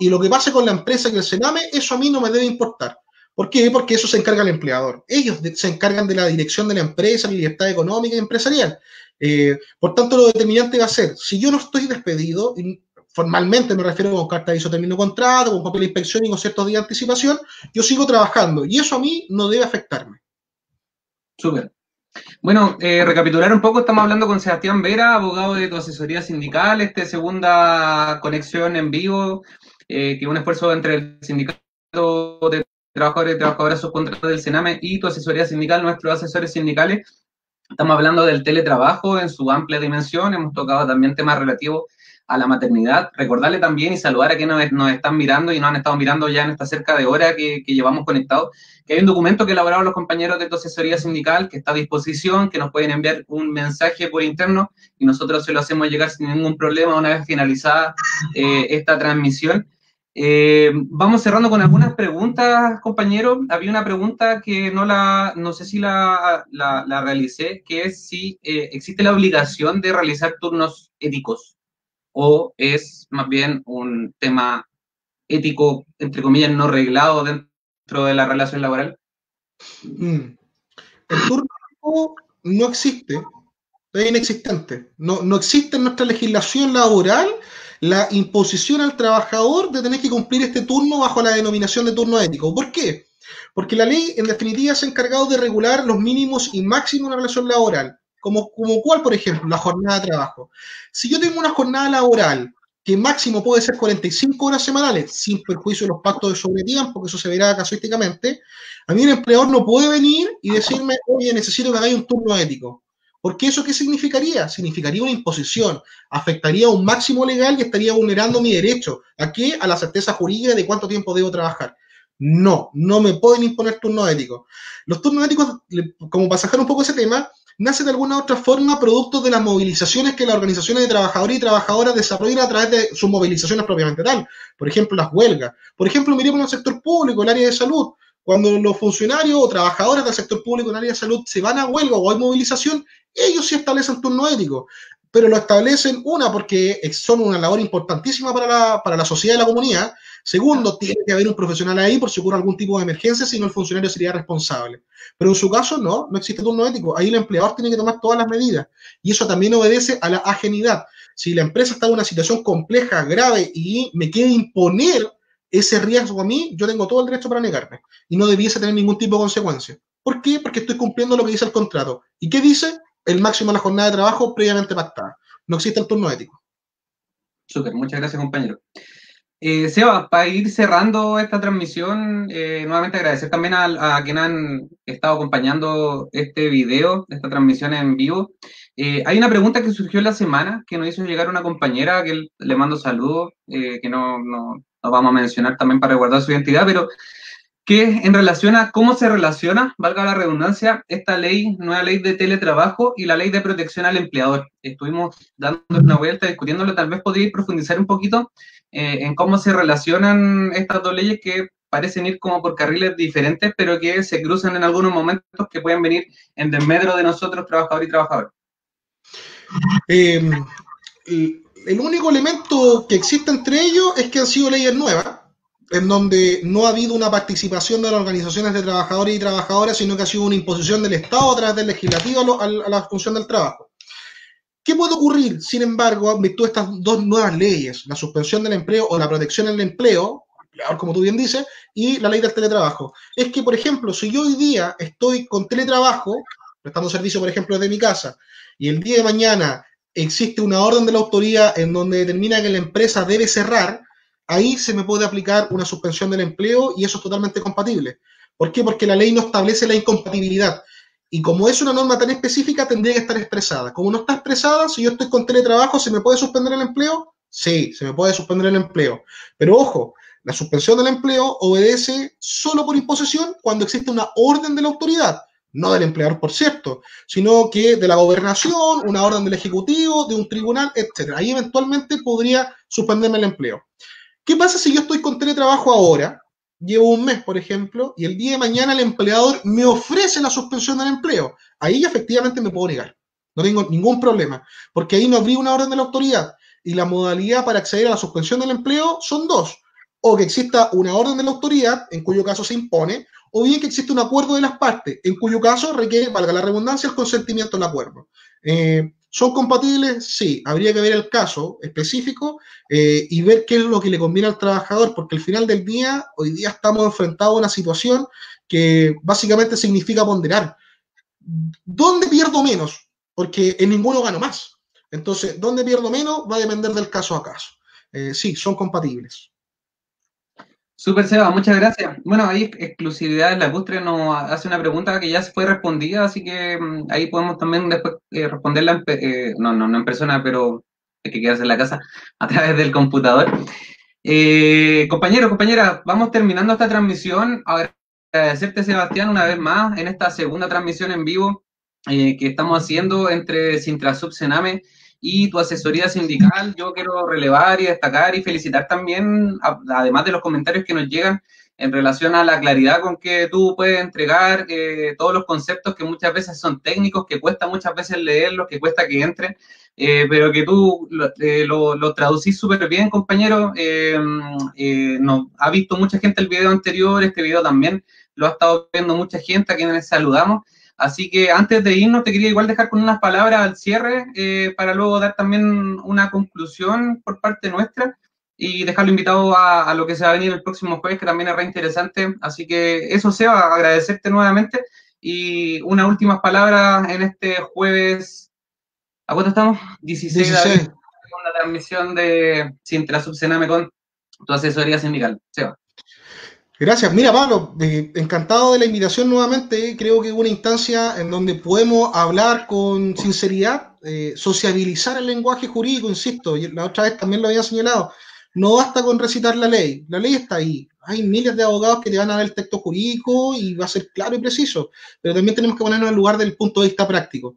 Y lo que pase con la empresa y el Sename, eso a mí no me debe importar. ¿Por qué? Porque eso se encarga el empleador. Ellos se encargan de la dirección de la empresa, la libertad económica y empresarial. Por tanto, lo determinante va a ser, si yo no estoy despedido, formalmente me refiero con carta de aviso término contrato, con papel de inspección y con ciertos días de anticipación, yo sigo trabajando y eso a mí no debe afectarme. Súper. Bueno, recapitular un poco, estamos hablando con Sebastián Vera, abogado de tu asesoría sindical, segunda conexión en vivo, que es un esfuerzo entre el sindicato de trabajadores y trabajadoras subcontratas del Sename y tu asesoría sindical, nuestros asesores sindicales. Estamos hablando del teletrabajo en su amplia dimensión, hemos tocado también temas relativos a la maternidad. Recordarle también y saludar a quienes nos están mirando y nos han estado mirando ya en esta cerca de hora que llevamos conectados, que hay un documento que elaboraron los compañeros de tu asesoría sindical que está a disposición, que nos pueden enviar un mensaje por interno y nosotros se lo hacemos llegar sin ningún problema una vez finalizada esta transmisión. Vamos cerrando con algunas preguntas, compañeros. Había una pregunta que no sé si la realicé, que es si existe la obligación de realizar turnos éticos o es más bien un tema ético, entre comillas, no reglado dentro de la relación laboral. El turno ético no existe, es inexistente. No existe en nuestra legislación laboral la imposición al trabajador de tener que cumplir este turno bajo la denominación de turno ético. ¿Por qué? Porque la ley, en definitiva, se ha encargado de regular los mínimos y máximos de una relación laboral. Como cuál, por ejemplo, la jornada de trabajo. Si yo tengo una jornada laboral que máximo puede ser 45 horas semanales, sin perjuicio de los pactos de sobretiempo, que eso se verá casuísticamente, a mí el empleador no puede venir y decirme, oye, necesito que hagáis un turno ético. Porque eso, ¿qué significaría? Significaría una imposición, afectaría un máximo legal y estaría vulnerando mi derecho. ¿A qué? A la certeza jurídica de cuánto tiempo debo trabajar. No me pueden imponer turnos éticos. Los turnos éticos, como para sacar un poco ese tema, nacen de alguna u otra forma producto de las movilizaciones que las organizaciones de trabajadores y trabajadoras desarrollan a través de sus movilizaciones propiamente tal. Por ejemplo, las huelgas. Por ejemplo, miremos en el sector público, el área de salud. Cuando los funcionarios o trabajadores del sector público en el área de salud se van a huelga o hay movilización, ellos sí establecen turno ético. Pero lo establecen, porque son una labor importantísima para la sociedad y la comunidad. Segundo, tiene que haber un profesional ahí por si ocurre algún tipo de emergencia, si no el funcionario sería responsable. Pero en su caso no existe turno ético. Ahí el empleador tiene que tomar todas las medidas. Y eso también obedece a la ajenidad. Si la empresa está en una situación compleja, grave, y me quiere imponer ese riesgo a mí, yo tengo todo el derecho para negarme. Y no debiese tener ningún tipo de consecuencia. ¿Por qué? Porque estoy cumpliendo lo que dice el contrato. ¿Y qué dice? El máximo de la jornada de trabajo previamente pactada. No existe el turno ético. Súper, muchas gracias, compañero. Seba, para ir cerrando esta transmisión, nuevamente agradecer también a quienes han estado acompañando este video, esta transmisión en vivo. Hay una pregunta que surgió en la semana que nos hizo llegar una compañera, que le mando saludos, que no vamos a mencionar también para guardar su identidad, pero que en relación a cómo se relaciona, valga la redundancia, esta nueva ley de teletrabajo y la ley de protección al empleador. Estuvimos dando una vuelta, discutiéndolo, tal vez podríais profundizar un poquito en cómo se relacionan estas dos leyes que parecen ir como por carriles diferentes, pero que se cruzan en algunos momentos que pueden venir en desmedro de nosotros, trabajadores y trabajadoras. El único elemento que existe entre ellos es que han sido leyes nuevas, en donde no ha habido una participación de las organizaciones de trabajadores y trabajadoras, sino que ha sido una imposición del Estado a través del legislativo a la función del trabajo. ¿Qué puede ocurrir, sin embargo, en virtud de estas dos nuevas leyes, la suspensión del empleo o la protección del empleo, como tú bien dices, y la ley del teletrabajo? Es que, por ejemplo, si yo hoy día estoy con teletrabajo, prestando servicio, por ejemplo, desde mi casa, y el día de mañana existe una orden de la autoridad en donde determina que la empresa debe cerrar, ahí se me puede aplicar una suspensión del empleo y eso es totalmente compatible. ¿Por qué? Porque la ley no establece la incompatibilidad. Y como es una norma tan específica, tendría que estar expresada. Como no está expresada, si yo estoy con teletrabajo, ¿se me puede suspender el empleo? Sí, se me puede suspender el empleo. Pero ojo, la suspensión del empleo obedece solo por imposición cuando existe una orden de la autoridad, no del empleador, por cierto, sino que de la gobernación, una orden del ejecutivo, de un tribunal, etc. Ahí eventualmente podría suspenderme el empleo. ¿Qué pasa si yo estoy con teletrabajo ahora? Llevo un mes, por ejemplo, y el día de mañana el empleador me ofrece la suspensión del empleo. Ahí efectivamente me puedo negar. No tengo ningún problema, porque ahí no habría una orden de la autoridad. Y la modalidad para acceder a la suspensión del empleo son dos. O que exista una orden de la autoridad, en cuyo caso se impone, o bien que existe un acuerdo de las partes, en cuyo caso requiere, valga la redundancia, el consentimiento del acuerdo. ¿Son compatibles? Sí. Habría que ver el caso específico y ver qué es lo que le conviene al trabajador, porque al final del día, hoy día estamos enfrentados a una situación que básicamente significa ponderar. ¿Dónde pierdo menos? Porque en ninguno gano más. Entonces, ¿dónde pierdo menos? Va a depender del caso a caso. Sí, son compatibles. Súper, Seba, muchas gracias. Bueno, ahí Exclusividad Lacustre nos hace una pregunta que ya se fue respondida, así que ahí podemos también después responderla, no en persona, pero hay que quedarse en la casa a través del computador. Compañeros, compañeras, vamos terminando esta transmisión. Agradecerte, Sebastián, una vez más en esta segunda transmisión en vivo que estamos haciendo entre Sintrasub Sename y tu asesoría sindical. Yo quiero relevar y destacar y felicitar también, además de los comentarios que nos llegan en relación a la claridad con que tú puedes entregar todos los conceptos que muchas veces son técnicos, que cuesta muchas veces leerlos, que cuesta que entren, pero que tú lo traducís súper bien, compañero. No, ha visto mucha gente el video anterior, este video también lo ha estado viendo mucha gente, a quienes saludamos. Así que antes de irnos, te quería igual dejar con unas palabras al cierre para luego dar también una conclusión por parte nuestra y dejarlo invitado a lo que se va a venir el próximo jueves, que también es re interesante. Así que eso, Seba, agradecerte nuevamente y unas últimas palabras en este jueves. ¿A cuánto estamos? 16 de abril, segunda transmisión de Sintrasub Sename con tu asesoría sindical. Seba. Gracias. Mira, Pablo, encantado de la invitación nuevamente. Creo que es una instancia en donde podemos hablar con sinceridad, sociabilizar el lenguaje jurídico, insisto, la otra vez también lo había señalado. No basta con recitar la ley está ahí. Hay miles de abogados que te van a dar el texto jurídico y va a ser claro y preciso, pero también tenemos que ponernos en el lugar del punto de vista práctico.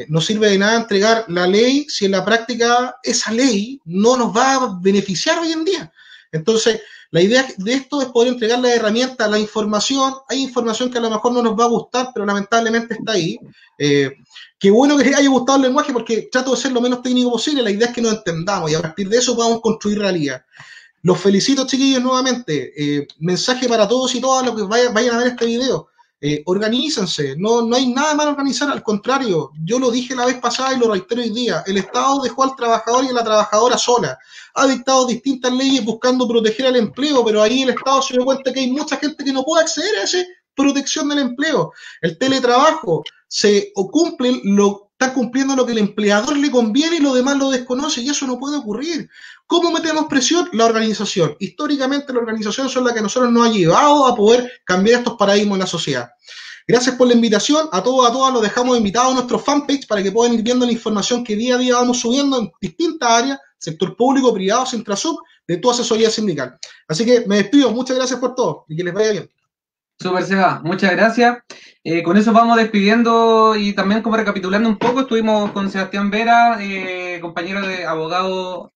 No sirve de nada entregar la ley si en la práctica esa ley no nos va a beneficiar hoy en día. Entonces, la idea de esto es poder entregar la herramienta, la información. Hay información que a lo mejor no nos va a gustar, pero lamentablemente está ahí. Qué bueno que haya gustado el lenguaje porque trato de ser lo menos técnico posible. La idea es que nos entendamos y a partir de eso podamos construir realidad. Los felicito, chiquillos, nuevamente. Mensaje para todos y todas los que vayan a ver este video. Organícense, no hay nada mal organizar, al contrario, yo lo dije la vez pasada y lo reitero hoy día, el Estado dejó al trabajador y a la trabajadora sola, ha dictado distintas leyes buscando proteger al empleo, pero ahí el Estado se dio cuenta que hay mucha gente que no puede acceder a esa protección del empleo. El teletrabajo está cumpliendo lo que el empleador le conviene y lo demás lo desconoce y eso no puede ocurrir. ¿Cómo metemos presión? La organización. Históricamente la organización son la que a nosotros nos ha llevado a poder cambiar estos paradigmas en la sociedad. Gracias por la invitación. A todos, a todas los dejamos invitados a nuestro fanpage para que puedan ir viendo la información que día a día vamos subiendo en distintas áreas, sector público, privado, Sintrasub, de tu asesoría sindical. Así que me despido. Muchas gracias por todo y que les vaya bien. Súper, Seba, muchas gracias. Con eso vamos despidiendo y también como recapitulando un poco, estuvimos con Sebastián Vera, compañero de abogado,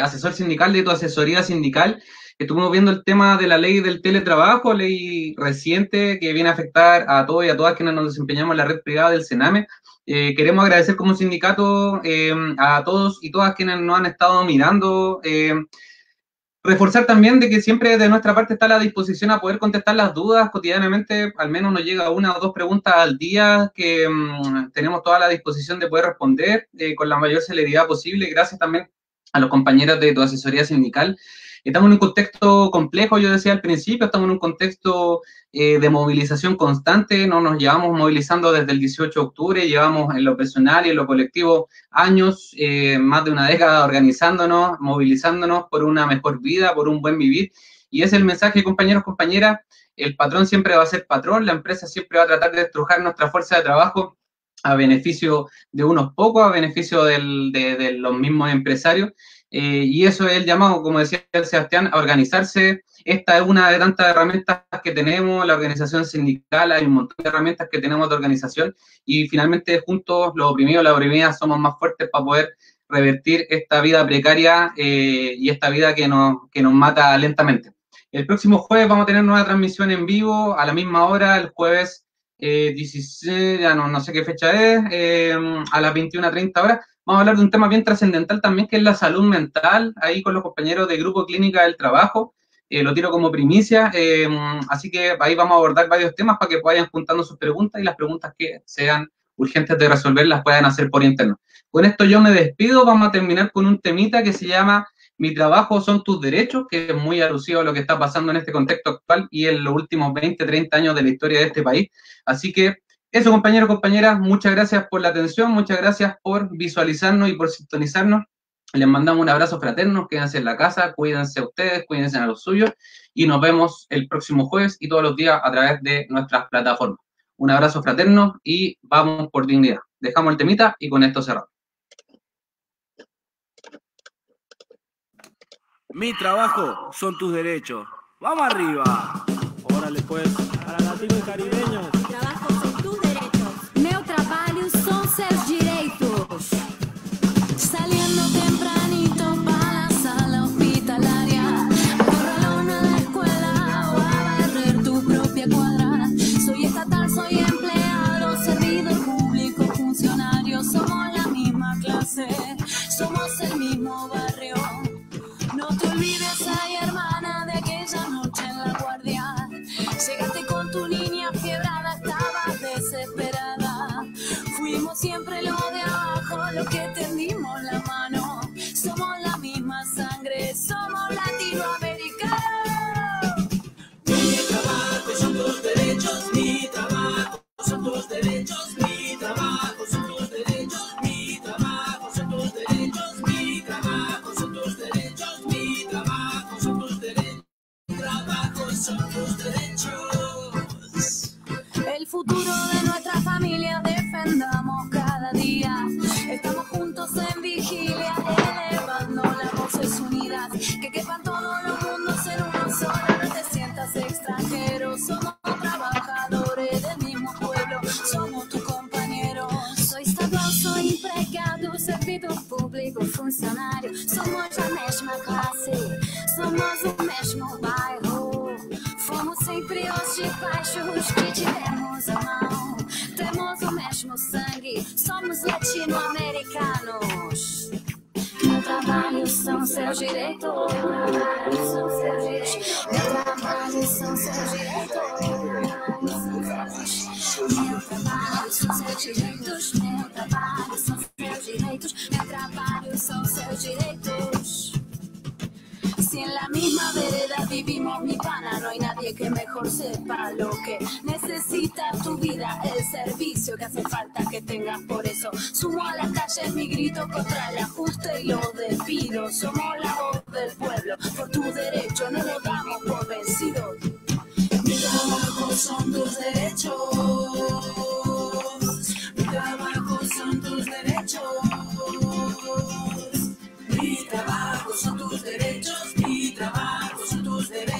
asesor sindical de tu asesoría sindical. Estuvimos viendo el tema de la ley del teletrabajo, ley reciente que viene a afectar a todos y a todas quienes nos desempeñamos en la red privada del Sename. Queremos agradecer como sindicato a todos y todas quienes nos han estado mirando. Reforzar también de que siempre de nuestra parte está a la disposición a poder contestar las dudas cotidianamente, al menos nos llega una o dos preguntas al día que tenemos toda la disposición de poder responder con la mayor celeridad posible. Gracias también a los compañeros de tu asesoría sindical. Estamos en un contexto complejo, yo decía al principio, estamos en un contexto de movilización constante, no nos llevamos movilizando desde el 18 de octubre, llevamos en lo personal y en lo colectivo años, más de una década organizándonos, movilizándonos por una mejor vida, por un buen vivir, y ese es el mensaje, compañeros, compañeras. El patrón siempre va a ser patrón, la empresa siempre va a tratar de estrujar nuestra fuerza de trabajo a beneficio de unos pocos, a beneficio de los mismos empresarios, y eso es el llamado, como decía el Sebastián, a organizarse. Esta es una de tantas herramientas que tenemos, la organización sindical, hay un montón de herramientas que tenemos de organización, y finalmente juntos, los oprimidos, las oprimidas, somos más fuertes para poder revertir esta vida precaria y esta vida que nos mata lentamente. El próximo jueves vamos a tener nueva transmisión en vivo a la misma hora, el jueves 16, ya no sé qué fecha es, a las 21:30 horas. Vamos a hablar de un tema bien trascendental también, que es la salud mental, ahí con los compañeros de Grupo Clínica del Trabajo. Lo tiro como primicia, así que ahí vamos a abordar varios temas para que vayan juntando sus preguntas y las preguntas que sean urgentes de resolver las puedan hacer por interno. Con esto yo me despido, vamos a terminar con un temita que se llama Mi trabajo son tus derechos, que es muy alusivo a lo que está pasando en este contexto actual y en los últimos 20, 30 años de la historia de este país. Así que eso, compañeros, compañeras, muchas gracias por la atención, muchas gracias por visualizarnos y por sintonizarnos. Les mandamos un abrazo fraterno, quédense en la casa, cuídense a ustedes, cuídense a los suyos, y nos vemos el próximo jueves y todos los días a través de nuestras plataformas. Un abrazo fraterno y vamos por dignidad. Dejamos el temita y con esto cerramos. Mi trabajo son tus derechos. ¡Vamos arriba! Órale pues, para latinos y caribeños. Mi trabajo son tus derechos. Meu trabalho são seus direitos. Saliendo tempranito para la sala hospitalaria, corralón a la escuela o a barrer tu propia cuadra. Soy estatal, soy empleado, servidor público, funcionario. Somos la misma clase, somos el mismo barrio. No te olvides, ay hermana, de aquella noche en la guardia. Llegaste con tu niña fiebrada, estabas desesperada. Fuimos siempre lo de abajo, los que tendimos la mano. Somos la misma sangre, somos latinoamericanos. Mi trabajo son tus derechos, mi trabajo son tus derechos, mi trabajo son tus derechos, mi trabajo son tus derechos, mi trabajo son tus derechos, mi trabajo son tus derechos, mi trabajo son tus derechos. El futuro de nuestra familia defendamos cada día. Estamos juntos en vigilia, elevando las voces unidas. Que quepan todos los mundos en uno solo, no te sientas extranjero. Somos trabajadores del mismo pueblo, somos tus compañeros. Soy estadual, soy empregado, servidor público, funcionário. Somos a mesma classe, somos o mesmo bairro. Fomos sempre os despachos que tivemos a mão. Temos o mesmo sangue, somos latino-americanos. Meu trabalho são seus direitos. Meu trabalho são seus direitos. Meu trabalho são seus direitos. Meu trabalho são seus direitos. Meu trabalho são seus direitos. Si en la misma vereda vivimos, mi pana, no hay nadie que mejor sepa lo que necesita tu vida, el servicio que hace falta que tengas. Por eso sumo a las calles mi grito contra el ajuste y lo despido. Somos la voz del pueblo, por tu derecho no lo damos por vencido. Mi trabajo son tus derechos, mi trabajo son tus derechos, mi trabajo son tus derechos, mi trabajo son tus derechos.